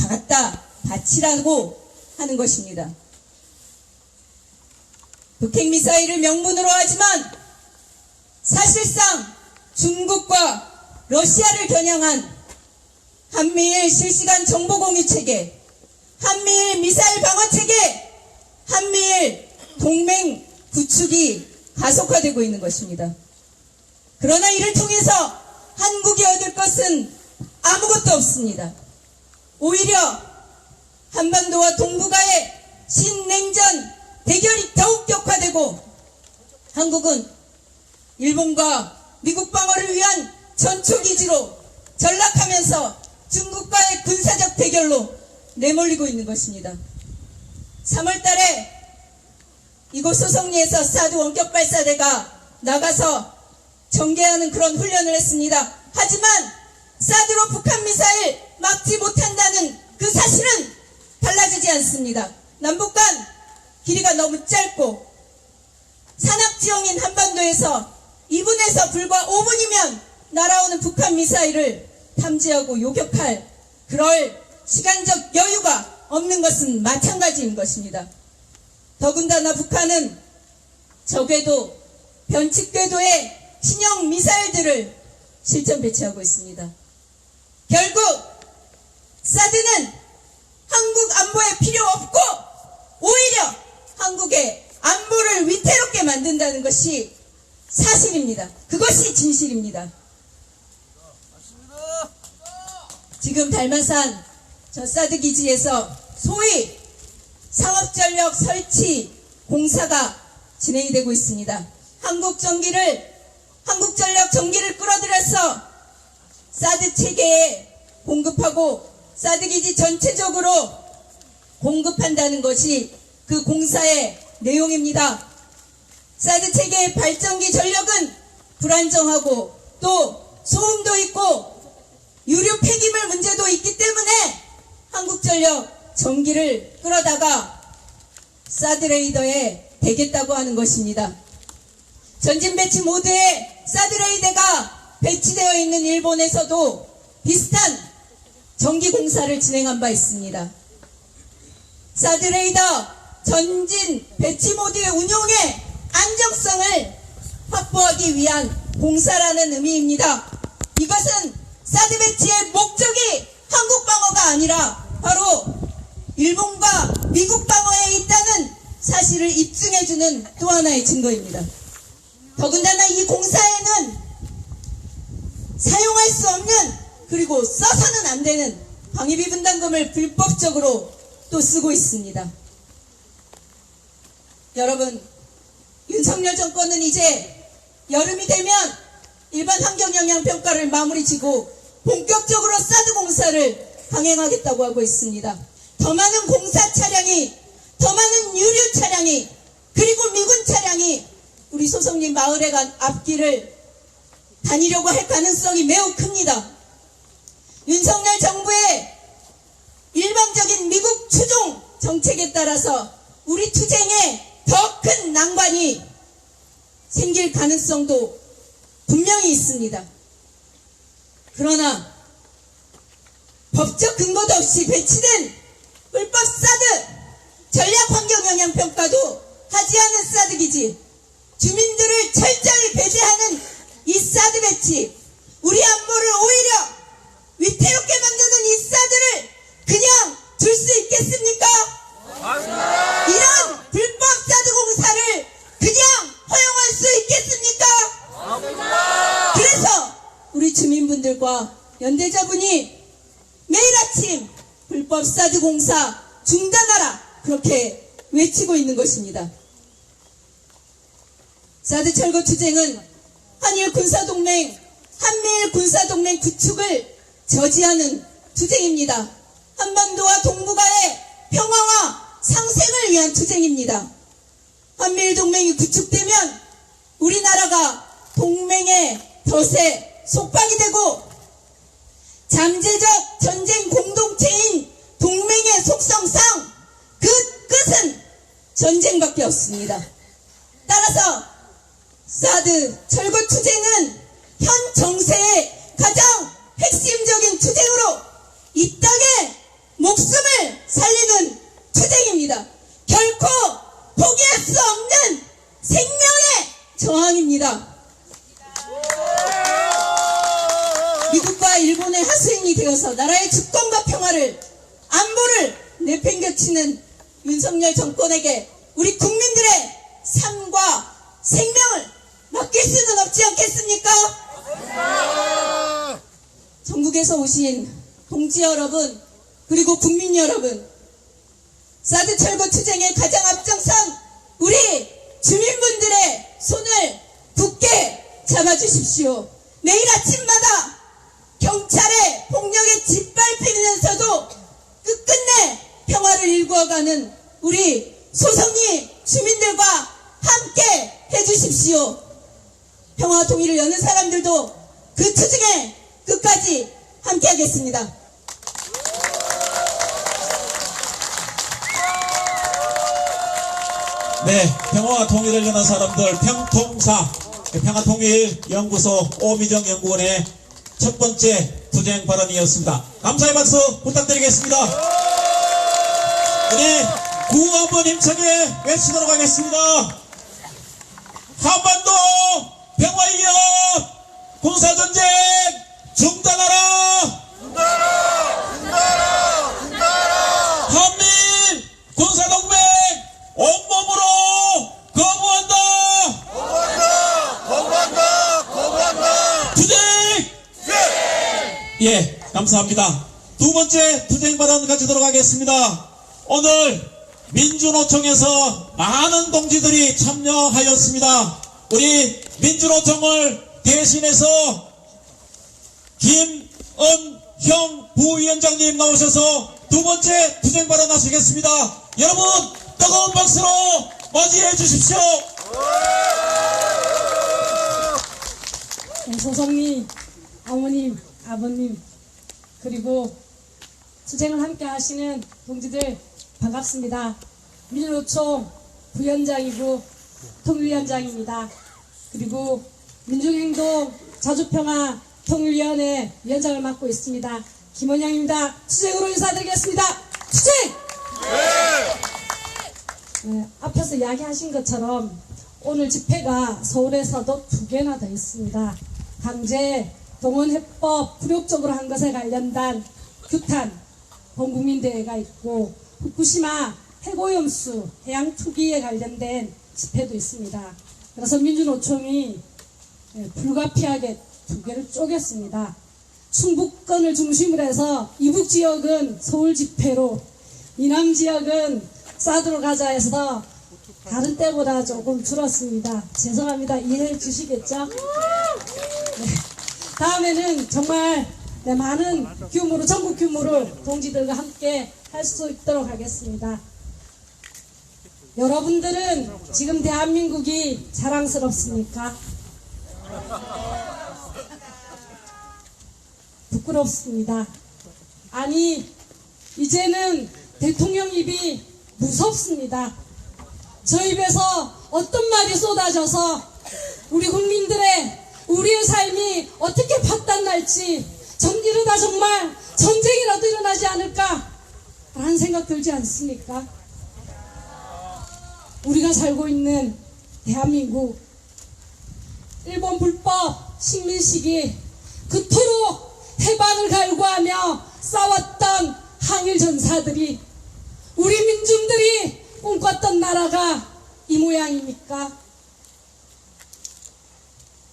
갖다 바치라고 하는 것입니다. 북핵미사일을 명분으로 하지만 사실상 중국과 러시아를 겨냥한 한미일 실시간 정보공유체계, 한미일 미사일 방어체계, 한미일 동맹 구축이 가속화되고 있는 것입니다. 그러나 이를 통해서 한국이 얻을 것은 아무것도 없습니다. 오히려 한반도와 동북아의 신냉전 대결이 더욱 격화되고 한국은 일본과 미국 방어를 위한 전초기지로 전락하면서 중국과의 군사적 대결로 내몰리고 있는 것입니다. 3월 달에 이곳 소성리에서 사드 원격 발사대가 나가서 전개하는 그런 훈련을 했습니다. 하지만 사드로 북한 미사일 막지 못한다는 그 사실은 달라지지 않습니다. 남북 간 길이가 너무 짧고 산악지형인 한반도에서 2분에서 불과 5분이면 날아오는 북한 미사일을 탐지하고 요격할 그럴 시간적 여유가 없는 것은 마찬가지인 것입니다. 더군다나 북한은 저궤도, 변칙궤도의 신형 미사일들을 실전 배치하고 있습니다. 결국 사드는 한국 안보에 필요 없고 오히려 한국의 안보를 위태롭게 만든다는 것이 사실입니다. 그것이 진실입니다. 지금 달마산 저 사드 기지에서 소위 상업전력 설치 공사가 진행이 되고 있습니다. 한국전력 전기를 끌어들여서 사드 체계에 공급하고 사드 기지 전체적으로 공급한다는 것이 그 공사의 내용입니다. 사드 체계의 발전기 전력은 불안정하고 또 소음도 있고 유류 폐기물 문제도 있기 때문에 한국전력 전기를 끌어다가 사드 레이더에 대겠다고 하는 것입니다. 전진 배치 모드에 사드 레이더가 배치되어 있는 일본에서도 비슷한 전기 공사를 진행한 바 있습니다. 사드 레이더 전진 배치 모드의 운용의 안정성을 확보하기 위한 공사라는 의미입니다. 이것은 사드 배치의 목적이 한국 방어가 아니라 바로 일본과 미국 방어에 있다는 사실을 입증해주는 또 하나의 증거입니다. 더군다나 이 공사에는 사용할 수 없는 그리고 써서는 안 되는 방위비 분담금을 불법적으로 또 쓰고 있습니다. 여러분, 윤석열 정권은 이제 여름이 되면 일반 환경영향평가를 마무리 지고 본격적으로 사드 공사를 강행하겠다고 하고 있습니다. 더 많은 공사 차량이, 더 많은 유류 차량이, 그리고 미군 차량이 우리 소성리 마을에 간 앞길을 다니려고 할 가능성이 매우 큽니다. 윤석열 정부의 일방적인 미국 추종 정책에 따라서 우리 투쟁에 더 큰 난관이 생길 가능성도 분명히 있습니다. 그러나 법적 근거도 없이 배치된 불법 사드 전략환경영향평가도 하지 않은 사드 기지, 주민들을 철저히 배제하는 이 사드 배치, 우리 안보를 오히려 위태롭게 만드는 이 사드를 그냥 둘 수 있겠습니까? 이런 불법 사드 공사를 그냥 허용할 수 있겠습니까? 그래서 우리 주민분들과 연대자분이 매일 아침 불법 사드 공사 중단하라 그렇게 외치고 있는 것입니다. 사드 철거 투쟁은 한일 군사동맹 구축을 저지하는 투쟁입니다. 한반도와 동북아의 평화와 상생을 위한 투쟁입니다. 한미일 동맹이 구축되면 우리나라가 동맹의 덫에 속박이 되고 잠재적 전쟁 공동체인 동맹의 속성상 그 끝은 전쟁밖에 없습니다. 따라서 사드 철거 투쟁은 현 정세의 가장 핵심적인 투쟁으로 이 땅의 목숨을 살리는 투쟁입니다. 결코 포기할 수 없는 생명의 저항입니다. 미국과 일본의 하수인이 되어서 나라의 주권과 평화를, 안보를 내팽겨치는 윤석열 정권에게 우리 국민들의 삶과 생명을 맡길 수는 없지 않겠습니까? 전국에서 오신 동지 여러분, 그리고 국민 여러분, 사드 철거 투쟁에 가장 앞장선 우리 주민분들의 손을 굳게 잡아주십시오. 매일 아침마다 경찰의 폭력에 짓밟히면서도 끝끝내 평화를 일구어가는 우리 소성리 주민들과 함께 해주십시오. 평화 통일을 여는 사람들도 그 투쟁에 끝까지 함께 하겠습니다. 네, 평화와 통일을 여는 사람들 평통사 평화통일연구소 오미정 연구원의 첫 번째 투쟁 발언이었습니다. 감사의 박수 부탁드리겠습니다. 우리 구호 한번 힘차게 외치도록 하겠습니다. 한반도 평화위협 군사전쟁 중단하라! 한미 군사동맹 온몸으로 거부한다! 투쟁! 예, 감사합니다. 두 번째 투쟁 발언 가지도록 하겠습니다. 오늘 민주노총에서 많은 동지들이 참여하였습니다. 우리 민주노총을 대신해서 김은형 부위원장님 나오셔서 두 번째 투쟁 발언 하시겠습니다. 여러분 뜨거운 박수로 맞이해 주십시오. 소성리 어머님, 아버님, 그리고 투쟁을 함께 하시는 동지들 반갑습니다. 민주노총 부위원장이고 통일위원장입니다. 그리고 민중행동 자주평화 통일위원회 위원장을 맡고 있습니다. 김원영입니다. 투쟁으로 인사드리겠습니다. 투쟁! 네, 앞에서 이야기하신 것처럼 오늘 집회가 서울에서도 2개나 더 있습니다. 강제 동원해법 불욕적으로 한 것에 관련된 규탄 범국민대회가 있고 후쿠시마 해고염수 해양 투기에 관련된 집회도 있습니다. 그래서 민주노총이 불가피하게 2개를 쪼갰습니다. 충북권을 중심으로 해서 이북 지역은 서울 집회로, 이남 지역은 사드로 가자 해서 다른 때보다 조금 줄었습니다. 죄송합니다. 이해해 주시겠죠? 네. 다음에는 정말 많은 규모로, 전국 규모로 동지들과 함께 할 수 있도록 하겠습니다. 여러분들은 지금 대한민국이 자랑스럽습니까? 부끄럽습니다. 아니, 이제는 대통령 입이 무섭습니다. 저 입에서 어떤 말이 쏟아져서 우리 국민들의, 우리의 삶이 어떻게 파탄날지, 이러다 정말 전쟁이라도 일어나지 않을까 라는 생각 들지 않습니까? 우리가 살고 있는 대한민국, 일본 불법 식민시기 그토록 해방을 갈구하며 싸웠던 항일 전사들이, 우리 민중들이 꿈꿨던 나라가 이 모양입니까?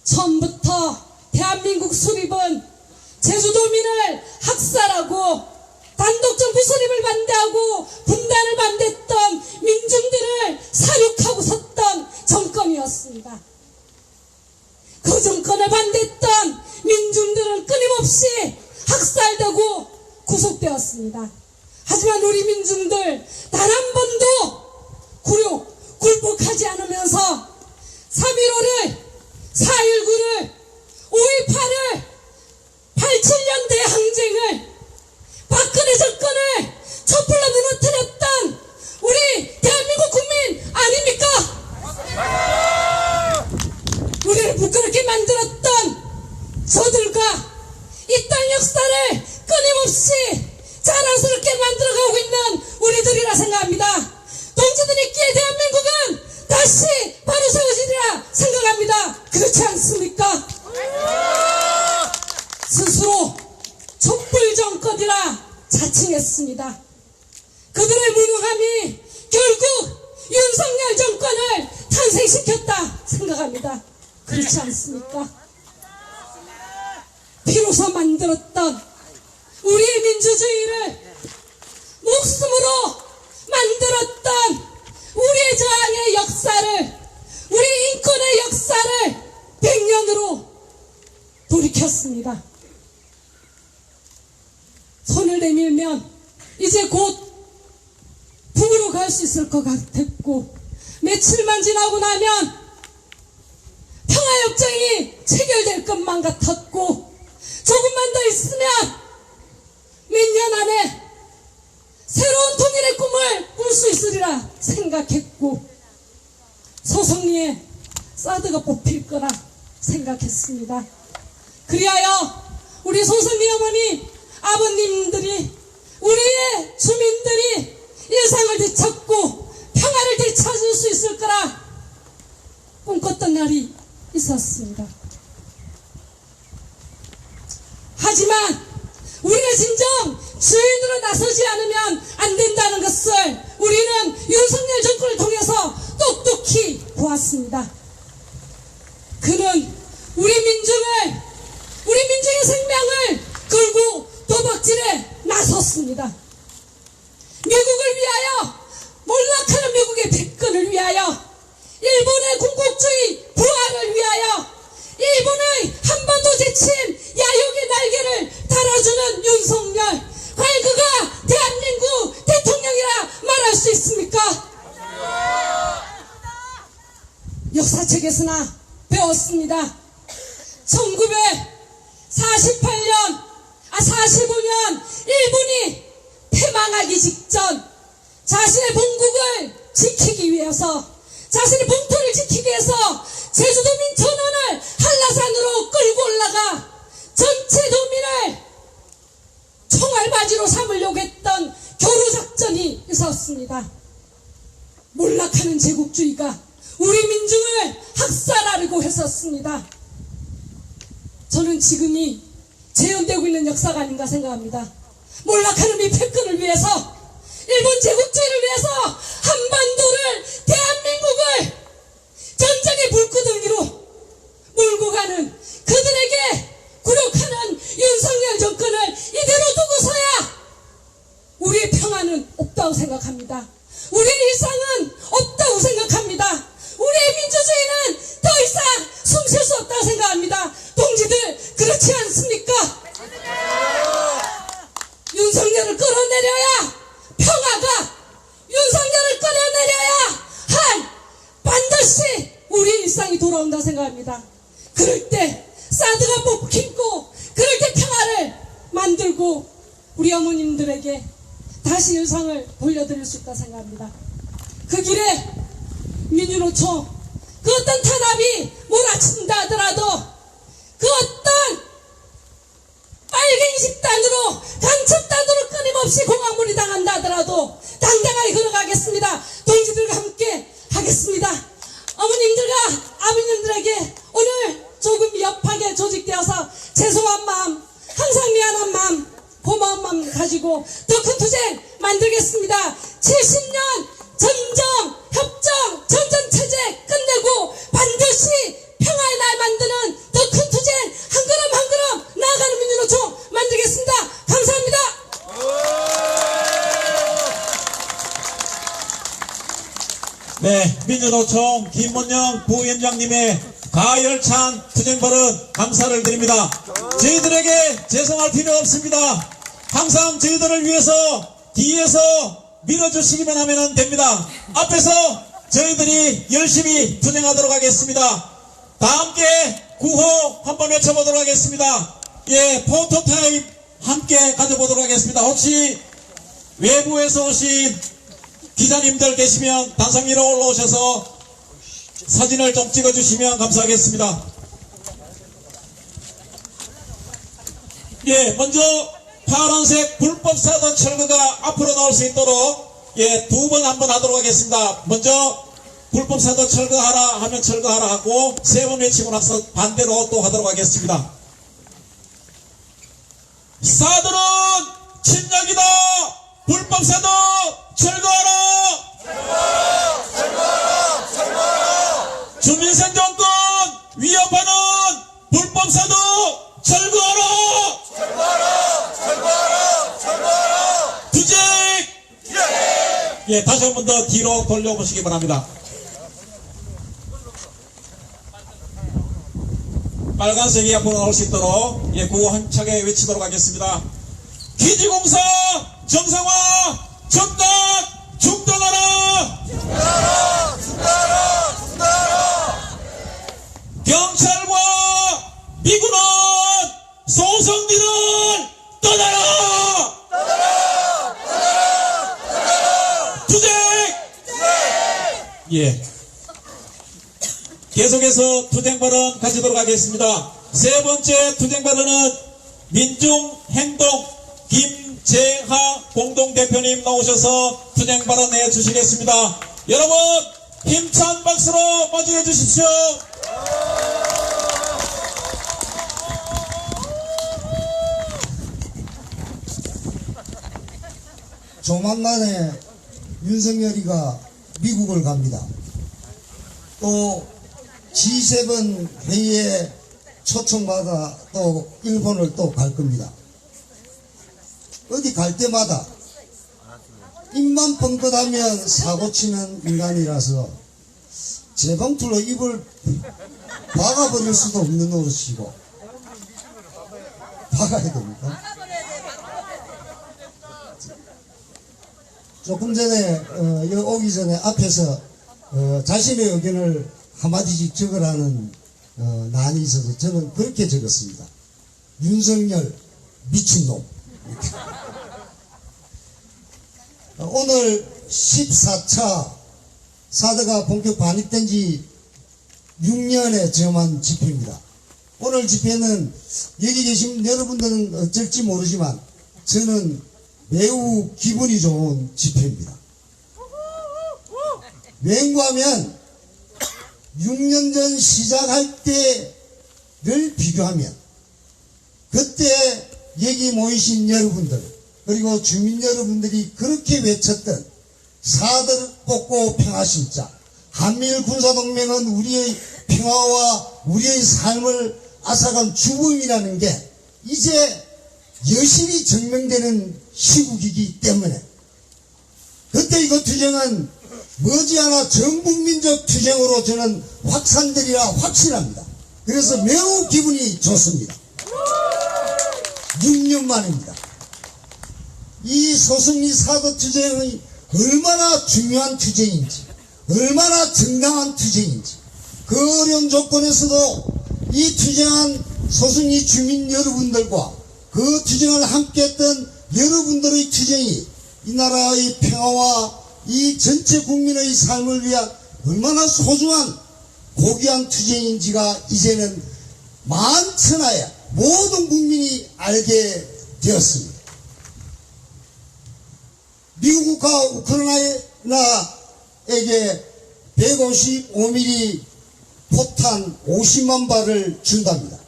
처음부터 대한민국 수립은 제주도민을 학살하고 단독정부 수립을 반대하고 분단을 반대했던 민중들을 사륙하고 섰던 정권이었습니다. 그 정권을 반대했던 민중들은 끊임없이 학살되고 구속되었습니다. 하지만 우리 민중들 단 한 번도 굴복하지 않으면서 3.15를, 4.19를, 5.18을, 87년 대항쟁을, 박근혜 정권을 촛불로 무너뜨렸던 우리 대한민국 국민 아닙니까? 우리를 부끄럽게 만들었던 저들과 이 땅 역사를 끊임없이 자랑스럽게 만들어가고 있는 우리들이라 생각합니다. 동지들 있기에 대한민국은 다시 바로 세워지리라 생각합니다. 그렇지 않습니까? 스스로 촛불 정권이라 자칭했습니다. 그들의 무능함이 결국 윤석열 정권을 탄생시켰다 생각합니다. 그렇지 않습니까? 비로소 만들었던 우리의 민주주의를 목숨으로 만들었던 우리의 저항의 역사를, 우리 인권의 역사를 100년으로 돌이켰습니다. 손을 내밀면 이제 곧 북으로 갈 수 있을 것 같았고, 며칠만 지나고 나면 평화협정이 체결될 것만 같았고, 조금만 더 있으면 몇 년 안에 새로운 통일의 꿈을 꿀 수 있으리라 생각했고, 소송리에 사드가 뽑힐 거라 생각했습니다. 그리하여 우리 소송리 어머니, 아버님들이, 우리의 주민들이 일상을 되찾고 평화를 되찾을 수 있을 거라 꿈꿨던 날이 있었습니다. 하지만 우리가 진정 주인으로 나서지 않으면 안 된다는 것을 우리는 윤석열 정권을 통해서 똑똑히 보았습니다. 그는 우리 민중의 생명을 걸고 도박질에 나섰습니다. 미국을 위하여, 몰락하는 미국의 패권을 위하여, 일본의 군국주의 부활을 위하여, 일본의 한반도 제침 야욕의 날개를 달아주는 윤석열, 과연 그가 대한민국 대통령이라 말할 수 있습니까? 역사책에서나 배웠습니다. 1945년 일본이 패망하기 직전 자신의 본국을 지키기 위해서, 자신의 본토를 지키기 위해서 제주도민 전원을 한라산으로 끌고 올라가 전체 도민을 총알바지로 삼으려고 했던 교류작전이 있었습니다. 몰락하는 제국주의가 우리 민중을 학살하려고 했었습니다. 저는 지금이 재현되고 있는 역사가 아닌가 생각합니다. 몰락하는 이 패권을 위해서, 일본 제국주의를 위해서 한반도를, 대한민국을 전쟁의 불구덩이로 몰고 가는 그들에게 굴욕하는 윤석열 정권을 이대로 두고서야 우리의 평화는 없다고 생각합니다. 우리의 일상은 없다고 생각합니다. 우리의 민주주의는 더 이상 숨 쉴 수 없다고 생각합니다. 동지들, 그렇지 않습니까? 윤석열을 끌어내려야 평화가, 윤석열을 끌어내려야 반드시 우리 일상이 돌아온다 생각합니다. 그럴 때 사드가 뽑히고, 그럴 때 평화를 만들고 우리 어머님들에게 다시 일상을 돌려드릴 수 있다 생각합니다. 그 길에 민주노총, 그 어떤 탄압이 몰아친다 하더라도, 그 어떤 빨갱이 집단으로, 간첩단으로 끊임없이 공화물이 당한다 하더라도 당당하게 걸어가겠습니다. 동지들과 함께 하겠습니다. 어머님들과 아버님들에게 오늘 조금 미흡하게 조직되어서 죄송한 마음, 항상 미안한 마음, 고마운 마음 가지고 더 큰 투쟁 만들겠습니다. 70년 전정, 협정, 전전체제 끝내고 반드시 평화의 날 만드는 더 큰 투쟁, 한 걸음 한 걸음 나아가는 민주노총 만들겠습니다. 감사합니다. 네, 민주노총 김문영 부위원장님의 가열찬 투쟁벌은 감사를 드립니다. 저희들에게 죄송할 필요 없습니다. 항상 저희들을 위해서 뒤에서 밀어주시기만 하면 됩니다. 앞에서 저희들이 열심히 투쟁하도록 하겠습니다. 다 함께 구호 한번 외쳐보도록 하겠습니다. 예, 포토타임 함께 가져보도록 하겠습니다. 혹시 외부에서 오신 기자님들 계시면 단상 위로 올라오셔서 사진을 좀 찍어주시면 감사하겠습니다. 예, 먼저 파란색 불법사드 철거가 앞으로 나올 수 있도록 두 번 한번 하도록 하겠습니다. 먼저 불법사드 철거하라 하면 철거하라 하고 세 번 외치고 나서 반대로 또 하도록 하겠습니다. 사드는 침략이다. 불법사드 철거하라. 주민생존권 위협하는 불법사드 철거하라. 투쟁. 예, 다시 한 번 더 뒤로 돌려보시기 바랍니다. 빨간색이 앞으로 나올 수 있도록 구호 힘차게 외치도록 하겠습니다. 기지공사 정상화 적각 중단하라! 경찰과 미군은 소성들을 떠나라! 투쟁! 예. 계속해서 투쟁 발언 가지도록 하겠습니다. 세 번째 투쟁 발언은 민중행동 김재하 공동대표님 나오셔서 투쟁 발언 내주시겠습니다. 여러분 힘찬 박수로 맞이해 주십시오. 조만간에 윤석열이가 미국을 갑니다. 또 G7 회의에 초청받아 또 일본을 또 갈 겁니다. 어디 갈 때마다 입만 뻥끗하면 사고치는 인간이라서 재봉틀로 입을 박아버릴 수도 없는 노릇이고 박아야 됩니까? 조금 전에 여기 오기 전에 앞에서 자신의 의견을 한마디씩 적으라는 난이 있어서 저는 그렇게 적었습니다. 윤석열 미친놈. 이렇게. 오늘 14차 사드가 본격 반입된 지 6년의 저만 집회입니다. 오늘 집회는 여기 계신 여러분들은 어쩔지 모르지만 저는 매우 기분이 좋은 집회입니다. 왜냐하면 6년 전 시작할 때를 비교하면 그때 여기 모이신 여러분들 그리고 주민 여러분들이 그렇게 외쳤던 사드 뽑고 평화 심자 한미일 군사동맹은 우리의 평화와 우리의 삶을 앗아간 주범이라는 게 이제 여실히 증명되는 시국이기 때문에 그때 이거 투쟁은 머지않아 전국민적 투쟁으로 저는 확산되리라 확신합니다. 그래서 매우 기분이 좋습니다. 6년 만입니다. 이 소승리 사도 투쟁이 얼마나 중요한 투쟁인지 얼마나 정당한 투쟁인지 그 어려운 조건에서도 이 투쟁한 소승리 주민 여러분들과 그 투쟁을 함께했던 여러분들의 투쟁이 이 나라의 평화와 이 전체 국민의 삶을 위한 얼마나 소중한 고귀한 투쟁인지가 이제는 만천하에 모든 국민이 알게 되었습니다. 미국과 우크라이나에게 155mm 포탄 50만 발을 준답니다.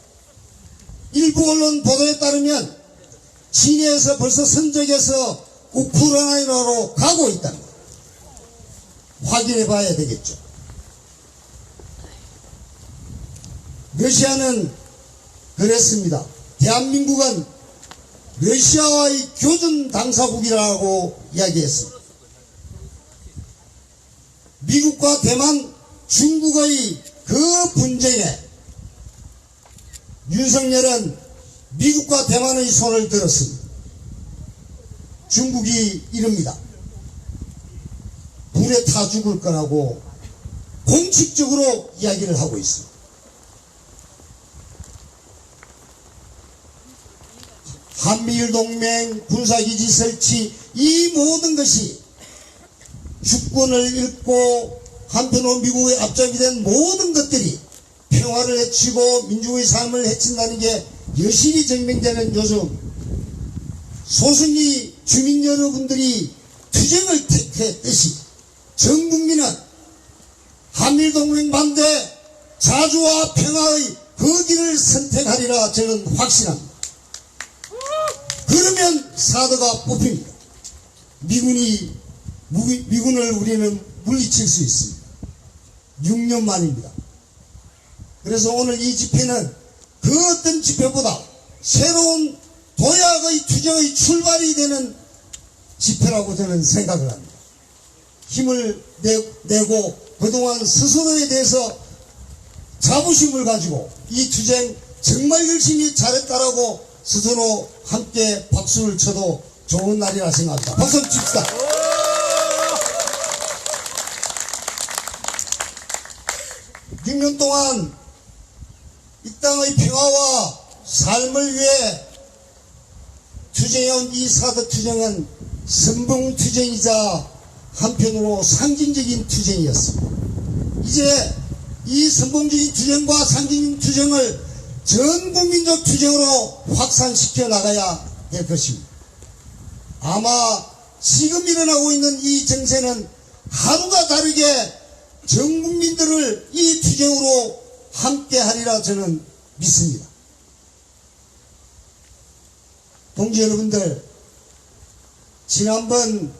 일부 언론 보도에 따르면 진해에서 벌써 선적해서 우크라이나로 가고 있답니다. 확인해 봐야 되겠죠. 러시아는 그랬습니다. 대한민국은 러시아와의 교전 당사국이라고 이야기했습니다. 미국과 대만, 중국의 그 분쟁에 윤석열은 미국과 대만의 손을 들었습니다. 중국이 이릅니다. 불에 타 죽을 거라고 공식적으로 이야기를 하고 있습니다. 한미일 동맹, 군사기지 설치 이 모든 것이 주권을 잃고 한편으로 미국의 앞잡이 된 모든 것들이 평화를 해치고 민주의 삶을 해친다는 게 여실히 증명되는 요즘 소승리 주민 여러분들이 투쟁을 택했듯이 전 국민은 한미일동맹 반대 자주와 평화의 그 길을 선택하리라 저는 확신합니다. 그러면 사드가 뽑힙니다. 미군을 우리는 물리칠 수 있습니다. 6년 만입니다. 그래서 오늘 이 집회는 그 어떤 집회보다 새로운 도약의 투쟁의 출발이 되는 집회라고 저는 생각을 합니다. 힘을 내고 그동안 스스로에 대해서 자부심을 가지고 이 투쟁 정말 열심히 잘했다라고 스스로 함께 박수를 쳐도 좋은 날이라 생각합니다. 박수 칩시다. 6년 동안 이 땅의 평화와 삶을 위해 투쟁해온 이 사드 투쟁은 선봉 투쟁이자 한편으로 상징적인 투쟁이었습니다. 이제 이 선봉적인 투쟁과 상징적인 투쟁을 전 국민적 투쟁으로 확산시켜 나가야 될 것입니다. 아마 지금 일어나고 있는 이 정세는 하루가 다르게 전 국민들을 이 투쟁으로 함께 하리라 저는 믿습니다. 동지 여러분들, 지난번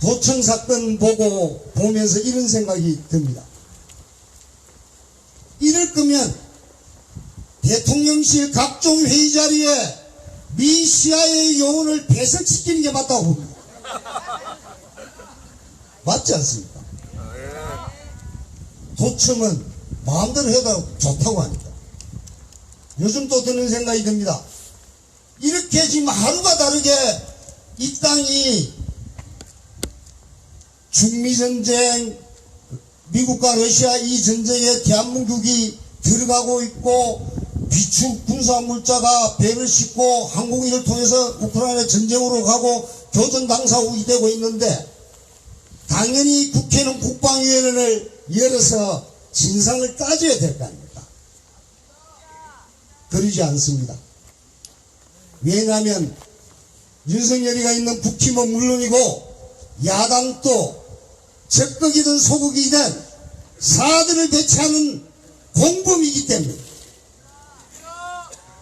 도청 사건 보면서 이런 생각이 듭니다. 이럴 거면 대통령실 각종 회의 자리에 미 CIA 요원을 배석시키는 게 맞다고 봅니다. 맞지 않습니까? 도청은 마음대로 해도 좋다고 합니다. 요즘 또 드는 생각이 듭니다. 이렇게 지금 하루가 다르게 이 땅이 중미전쟁, 미국과 러시아 이 전쟁에 대한민국이 들어가고 있고 비축 군사물자가 배를 싣고 항공기를 통해서 우크라이나 전쟁으로 가고 교전 당사국이 되고 있는데 당연히 국회는 국방위원회를 열어서 진상을 따져야 될 거 아닙니까? 그러지 않습니다. 왜냐하면 윤석열이가 있는 국힘은 물론이고 야당도 적극이든 소극이든 사드를 배치하는 공범이기 때문에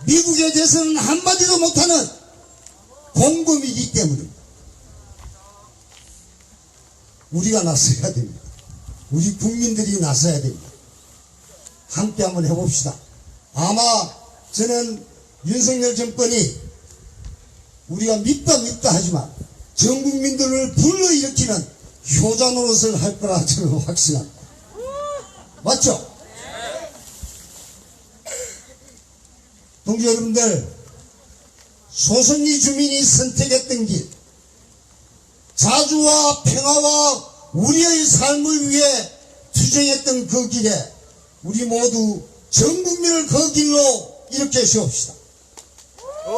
미국에 대해서는 한마디도 못하는 공범이기 때문입니다. 우리가 나서야 됩니다. 우리 국민들이 나서야 됩니다. 함께 한번 해봅시다. 아마 저는 윤석열 정권이 우리가 밉다 하지만 전 국민들을 불러일으키는 효자 노릇을 할 거라 저는 확신합니다. 맞죠? 동지 여러분들, 소선리 주민이 선택했던 길, 자주와 평화와 우리의 삶을 위해 투쟁했던 그 길에 우리 모두 전 국민을 그 길로 일으켜 세웁시다.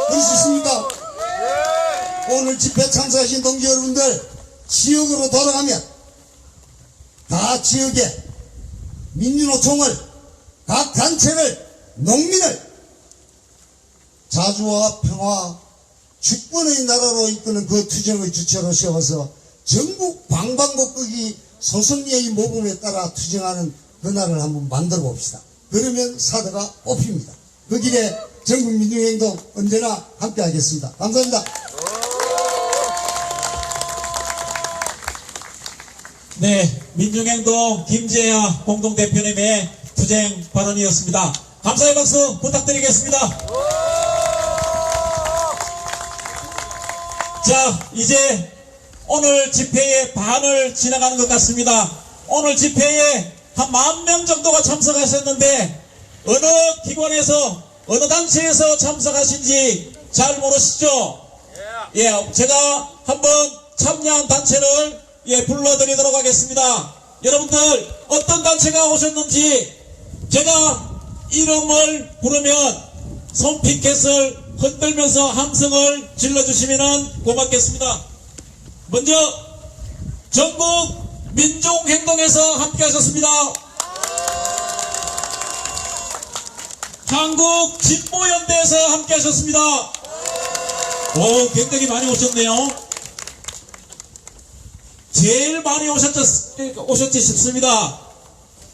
그럴 수 있습니까? 오늘 집회 참석하신 동지 여러분들, 지역으로 돌아가면 다 지역에 민주노총을, 각 단체를, 농민을 자주와 평화, 주권의 나라로 이끄는 그 투쟁의 주체로 세워서 전국 방방곡곡이 소선리의 모범에 따라 투쟁하는 그날을 한번 만들어 봅시다. 그러면 사드가 뽑힙니다. 그 길에 전국민주행동 언제나 함께 하겠습니다. 감사합니다. 네, 민중행동 김재하 공동대표님의 투쟁 발언이었습니다. 감사의 박수 부탁드리겠습니다. 자, 이제 오늘 집회의 반을 지나가는 것 같습니다. 오늘 집회에 한 10,000명 정도가 참석하셨는데 어느 기관에서 어느 단체에서 참석하신지 잘 모르시죠? 예, 제가 한번 참여한 단체를 불러드리도록 하겠습니다. 여러분들 어떤 단체가 오셨는지 제가 이름을 부르면 손피켓을 흔들면서 함성을 질러주시면 고맙겠습니다. 먼저 전국 민중행동에서 함께 하셨습니다. 한국 진보연대에서 함께 하셨습니다. 오, 굉장히 많이 오셨네요. 제일 많이 오셨지 싶습니다.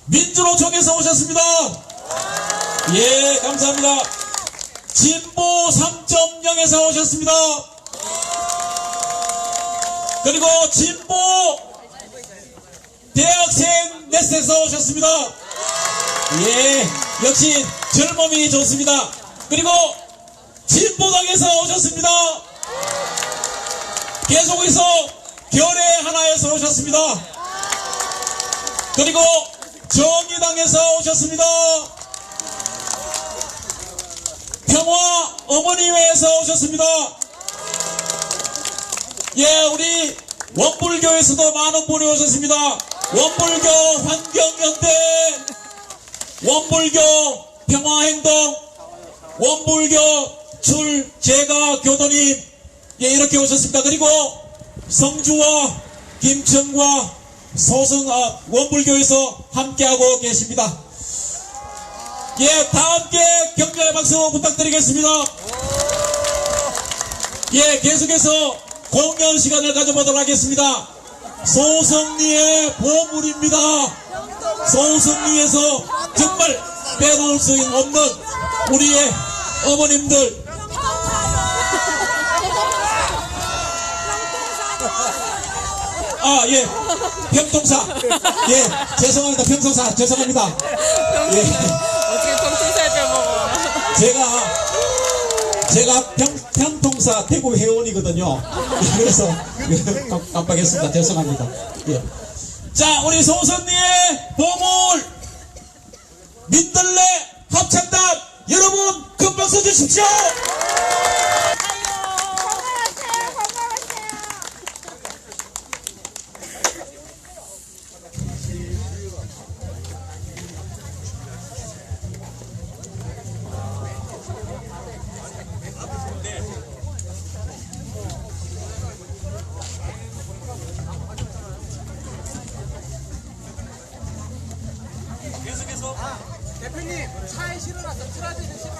민주노총에서 오셨습니다. 예, 감사합니다. 진보 3.0에서 오셨습니다. 그리고 진보 대학생 넷에서 오셨습니다. 예, 역시 젊음이 좋습니다. 그리고 진보당에서 오셨습니다. 계속해서 결의 하나에서 오셨습니다. 그리고 정의당에서 오셨습니다. 평화 어머니회에서 오셨습니다. 예, 우리 원불교에서도 많은 분이 오셨습니다. 원불교 환경연대, 원불교 평화행동, 원불교 출제가 교도님, 예, 이렇게 오셨습니다. 그리고 성주와 김천과 원불교에서 함께하고 계십니다. 예, 다 함께 격려의 박수 부탁드리겠습니다. 예, 계속해서 공연 시간을 가져보도록 하겠습니다. 소성리의 보물입니다. 소성리에서 정말 빼놓을 수 없는 우리의 어머님들, 예, 평통사, 예, 죄송합니다. 평통사, 죄송합니다. 예, 어떻게 평통사에 빼먹어. 제가 평통사 대구 회원이거든요. 그래서 깜빡했습니다. 죄송합니다. 예. 자, 우리 소선리의 보물 민들레 합창단 여러분 큰 박수 주십시오.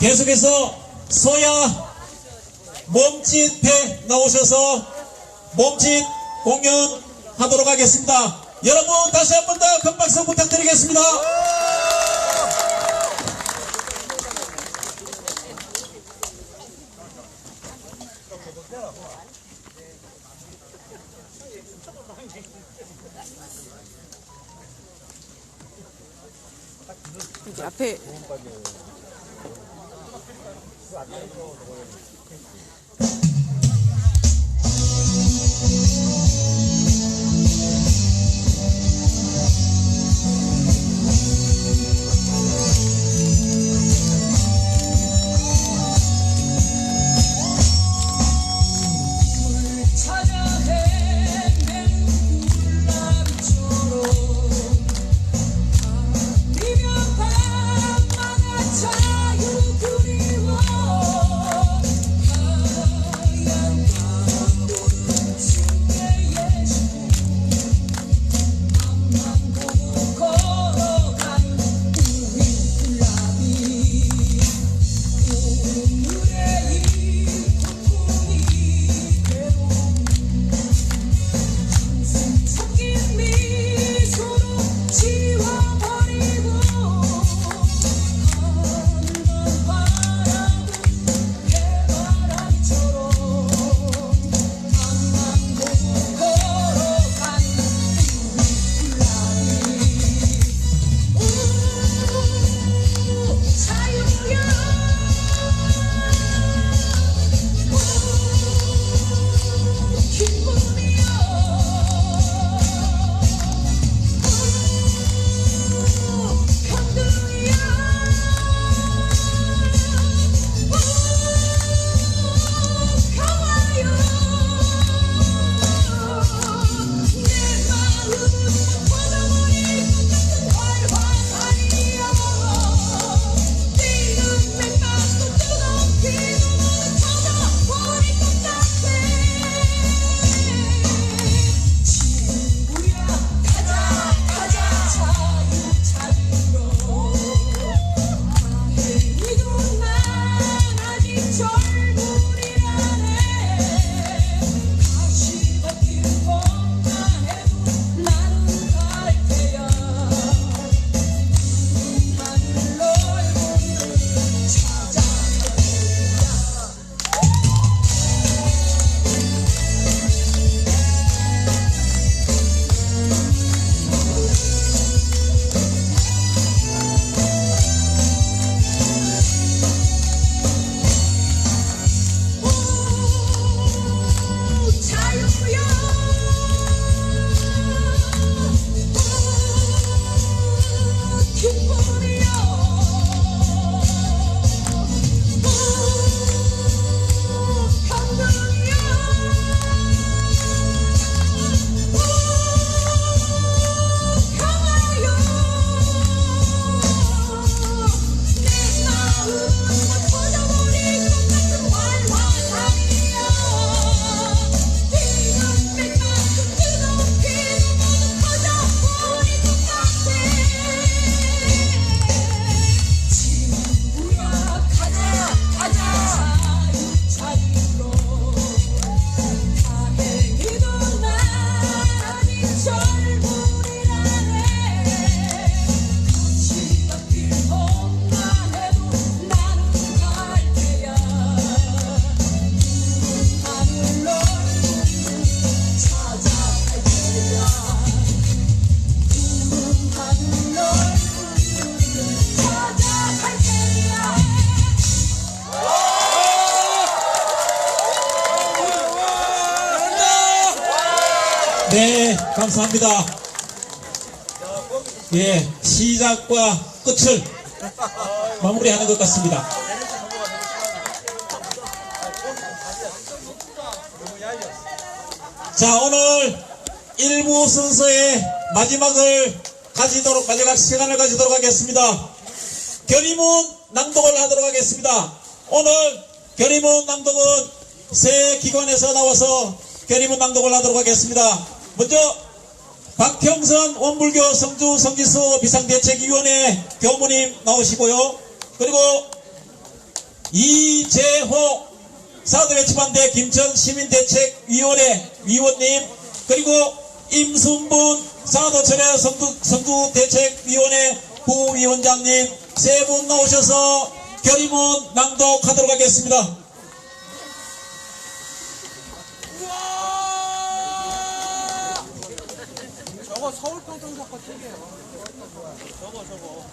계속해서 소야 몸짓에 나오셔서 몸짓 공연하도록 하겠습니다. 여러분 다시 한 번 더 큰 박수 부탁드리겠습니다. 앞에 자유 그리워 감사합니다. 예, 시작과 끝을 마무리하는 것 같습니다. 자, 오늘 1부 순서의 마지막 시간을 가지도록 하겠습니다. 결의문 낭독을 하도록 하겠습니다. 오늘 결의문 낭독은 새 기관에서 나와서 결의문 낭독을 하도록 하겠습니다. 먼저 박형선 원불교 성주 성지서 비상대책위원회 교무님 나오시고요. 그리고 이재호 사드배치반대 김천 시민대책위원회 위원님, 그리고 임순분 사도철회 성주대책위원회 부위원장님 세 분 나오셔서 결의문 낭독하도록 하겠습니다. 저거 서울 교통사건 튀게요. 저거.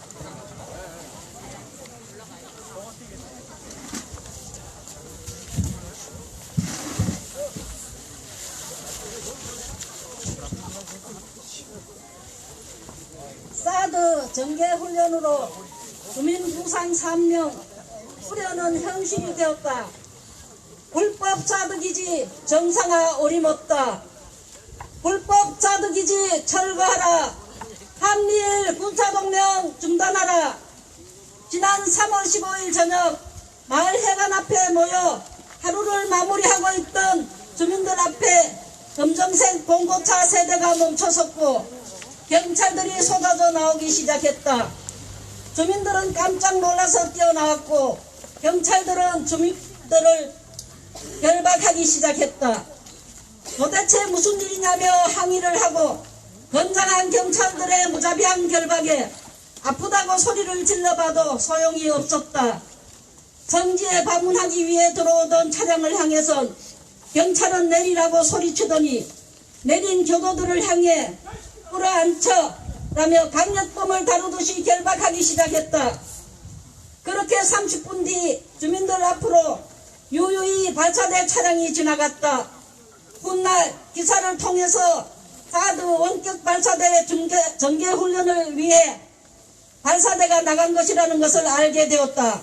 사드 정계훈련으로 주민 부상 3명 수련은 현실이 되었다. 불법 사드기지 정상화 어림없다. 불법 사드기지 철거하라. 한미일 군사동맹 중단하라. 지난 3월 15일 저녁 마을 회관 앞에 모여 하루를 마무리하고 있던 주민들 앞에 검정색 봉고차 세대가 멈춰섰고 경찰들이 쏟아져 나오기 시작했다. 주민들은 깜짝 놀라서 뛰어나왔고 경찰들은 주민들을 결박하기 시작했다. 도대체 무슨 일이냐며 항의를 하고 건장한 경찰들의 무자비한 결박에 아프다고 소리를 질러봐도 소용이 없었다. 성지에 방문하기 위해 들어오던 차량을 향해선 경찰은 내리라고 소리치더니 내린 교도들을 향해 끌어안쳐 라며 강력범을 다루듯이 결박하기 시작했다. 그렇게 30분 뒤 주민들 앞으로 유유히 발사대 차량이 지나갔다. 훗날 기사를 통해서 사드 원격 발사대 전개훈련을 위해 발사대가 나간 것이라는 것을 알게 되었다.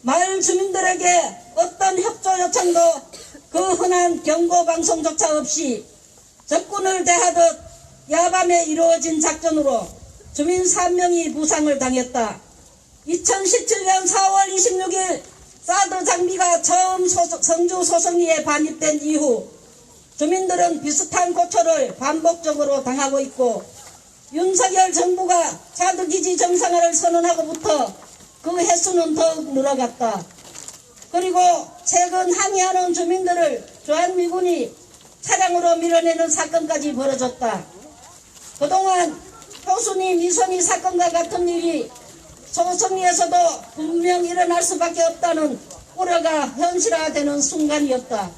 마을 주민들에게 어떤 협조 요청도 그 흔한 경고방송조차 없이 적군을 대하듯 야밤에 이루어진 작전으로 주민 3명이 부상을 당했다. 2017년 4월 26일 사드 장비가 처음 성주 소성리에 반입된 이후 주민들은 비슷한 고초를 반복적으로 당하고 있고 윤석열 정부가 사드기지 정상화를 선언하고부터 그 횟수는 더욱 늘어갔다. 그리고 최근 항의하는 주민들을 주한미군이 차량으로 밀어내는 사건까지 벌어졌다. 그동안 호순이 미선이 사건과 같은 일이 소성리에서도 분명 일어날 수밖에 없다는 우려가 현실화되는 순간이었다.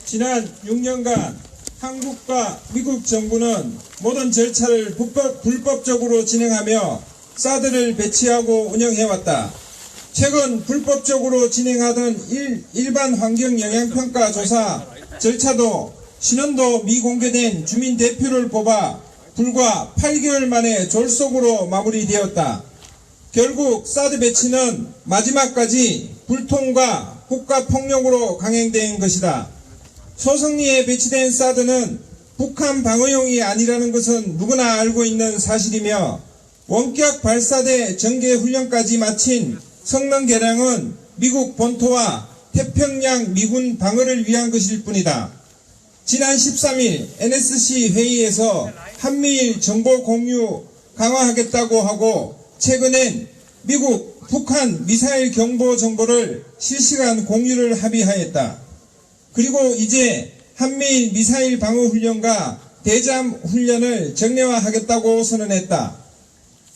지난 6년간 한국과 미국 정부는 모든 절차를 불법적으로 진행하며 사드를 배치하고 운영해왔다. 최근 불법적으로 진행하던 일반 환경 영향평가 조사 절차도 신원도 미공개된 주민 대표를 뽑아 불과 8개월 만에 졸속으로 마무리되었다. 결국 사드 배치는 마지막까지 불통과 국가폭력으로 강행된 것이다. 소성리에 배치된 사드는 북한 방어용이 아니라는 것은 누구나 알고 있는 사실이며 원격 발사대 전개 훈련까지 마친 성능 개량은 미국 본토와 태평양 미군 방어를 위한 것일 뿐이다. 지난 13일 NSC 회의에서 한미일 정보 공유 강화하겠다고 하고 최근엔 미국, 북한 미사일 경보 정보를 실시간 공유를 합의하였다. 그리고 이제 한미일 미사일 방어 훈련과 대잠 훈련을 정례화하겠다고 선언했다.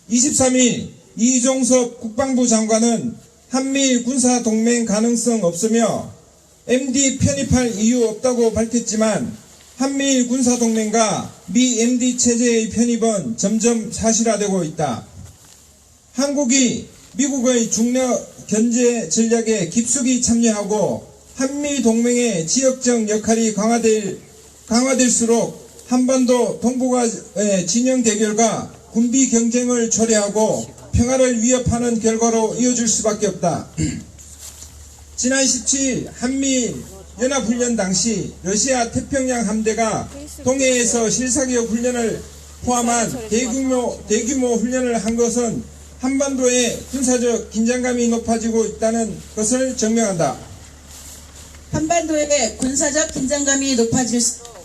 23일 이종섭 국방부 장관은 한미일 군사동맹 가능성 없으며 MD 편입할 이유 없다고 밝혔지만 한미일 군사동맹과 미 MD 체제의 편입은 점점 사실화되고 있다. 한국이 미국의 중력 견제 전략에 깊숙이 참여하고 한미 동맹의 지역적 역할이 강화될수록 한반도 동북아 진영 대결과 군비 경쟁을 초래하고 평화를 위협하는 결과로 이어질 수밖에 없다. 지난 17일 한미 연합훈련 당시 러시아 태평양 함대가 동해에서 실사격 훈련을 포함한 대규모 훈련을 한 것은 한반도의 군사적 긴장감이 높아지고 있다는 것을 증명한다. 한반도의 군사적 긴장감이 높아질수록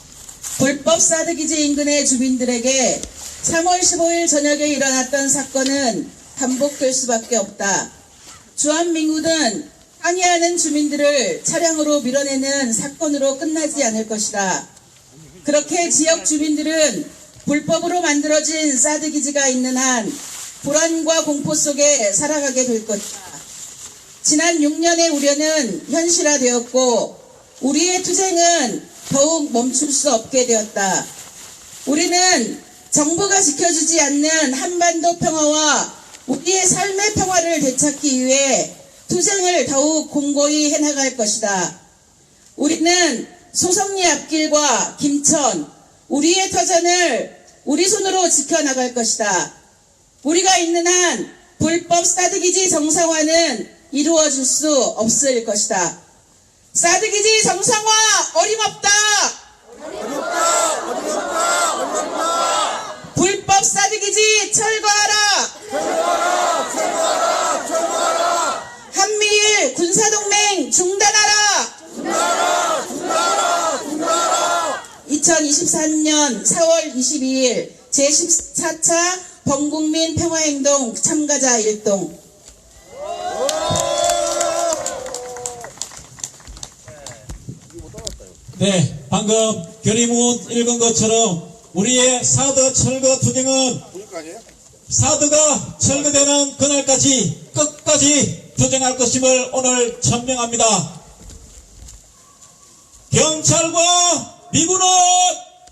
불법 사드 기지 인근의 주민들에게 3월 15일 저녁에 일어났던 사건은 반복될 수밖에 없다. 주한미군은 항의하는 주민들을 차량으로 밀어내는 사건으로 끝나지 않을 것이다. 그렇게 지역 주민들은 불법으로 만들어진 사드 기지가 있는 한 불안과 공포 속에 살아가게 될 것이다. 지난 6년의 우려는 현실화되었고 우리의 투쟁은 더욱 멈출 수 없게 되었다. 우리는 정부가 지켜주지 않는 한반도 평화와 우리의 삶의 평화를 되찾기 위해 투쟁을 더욱 공고히 해나갈 것이다. 우리는 소성리 앞길과 김천, 우리의 터전을 우리 손으로 지켜나갈 것이다. 우리가 있는 한 불법 사드기지 정상화는 이루어질 수 없을 것이다. 사드기지 정상화 어림없다. 불법 사드기지 철거하라. 한미일 군사동맹 중단하라. 2024년 4월 22일 제14차 범국민 평화행동 참가자 일동. 네, 방금 결의문 읽은 것처럼 우리의 사드 철거 투쟁은 사드가 철거되는 그날까지 끝까지 투쟁할 것임을 오늘 천명합니다. 경찰과 미군은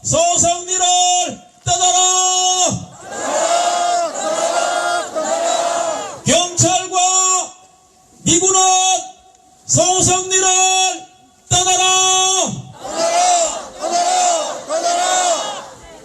소성리를 떠나라! 경찰과 미군은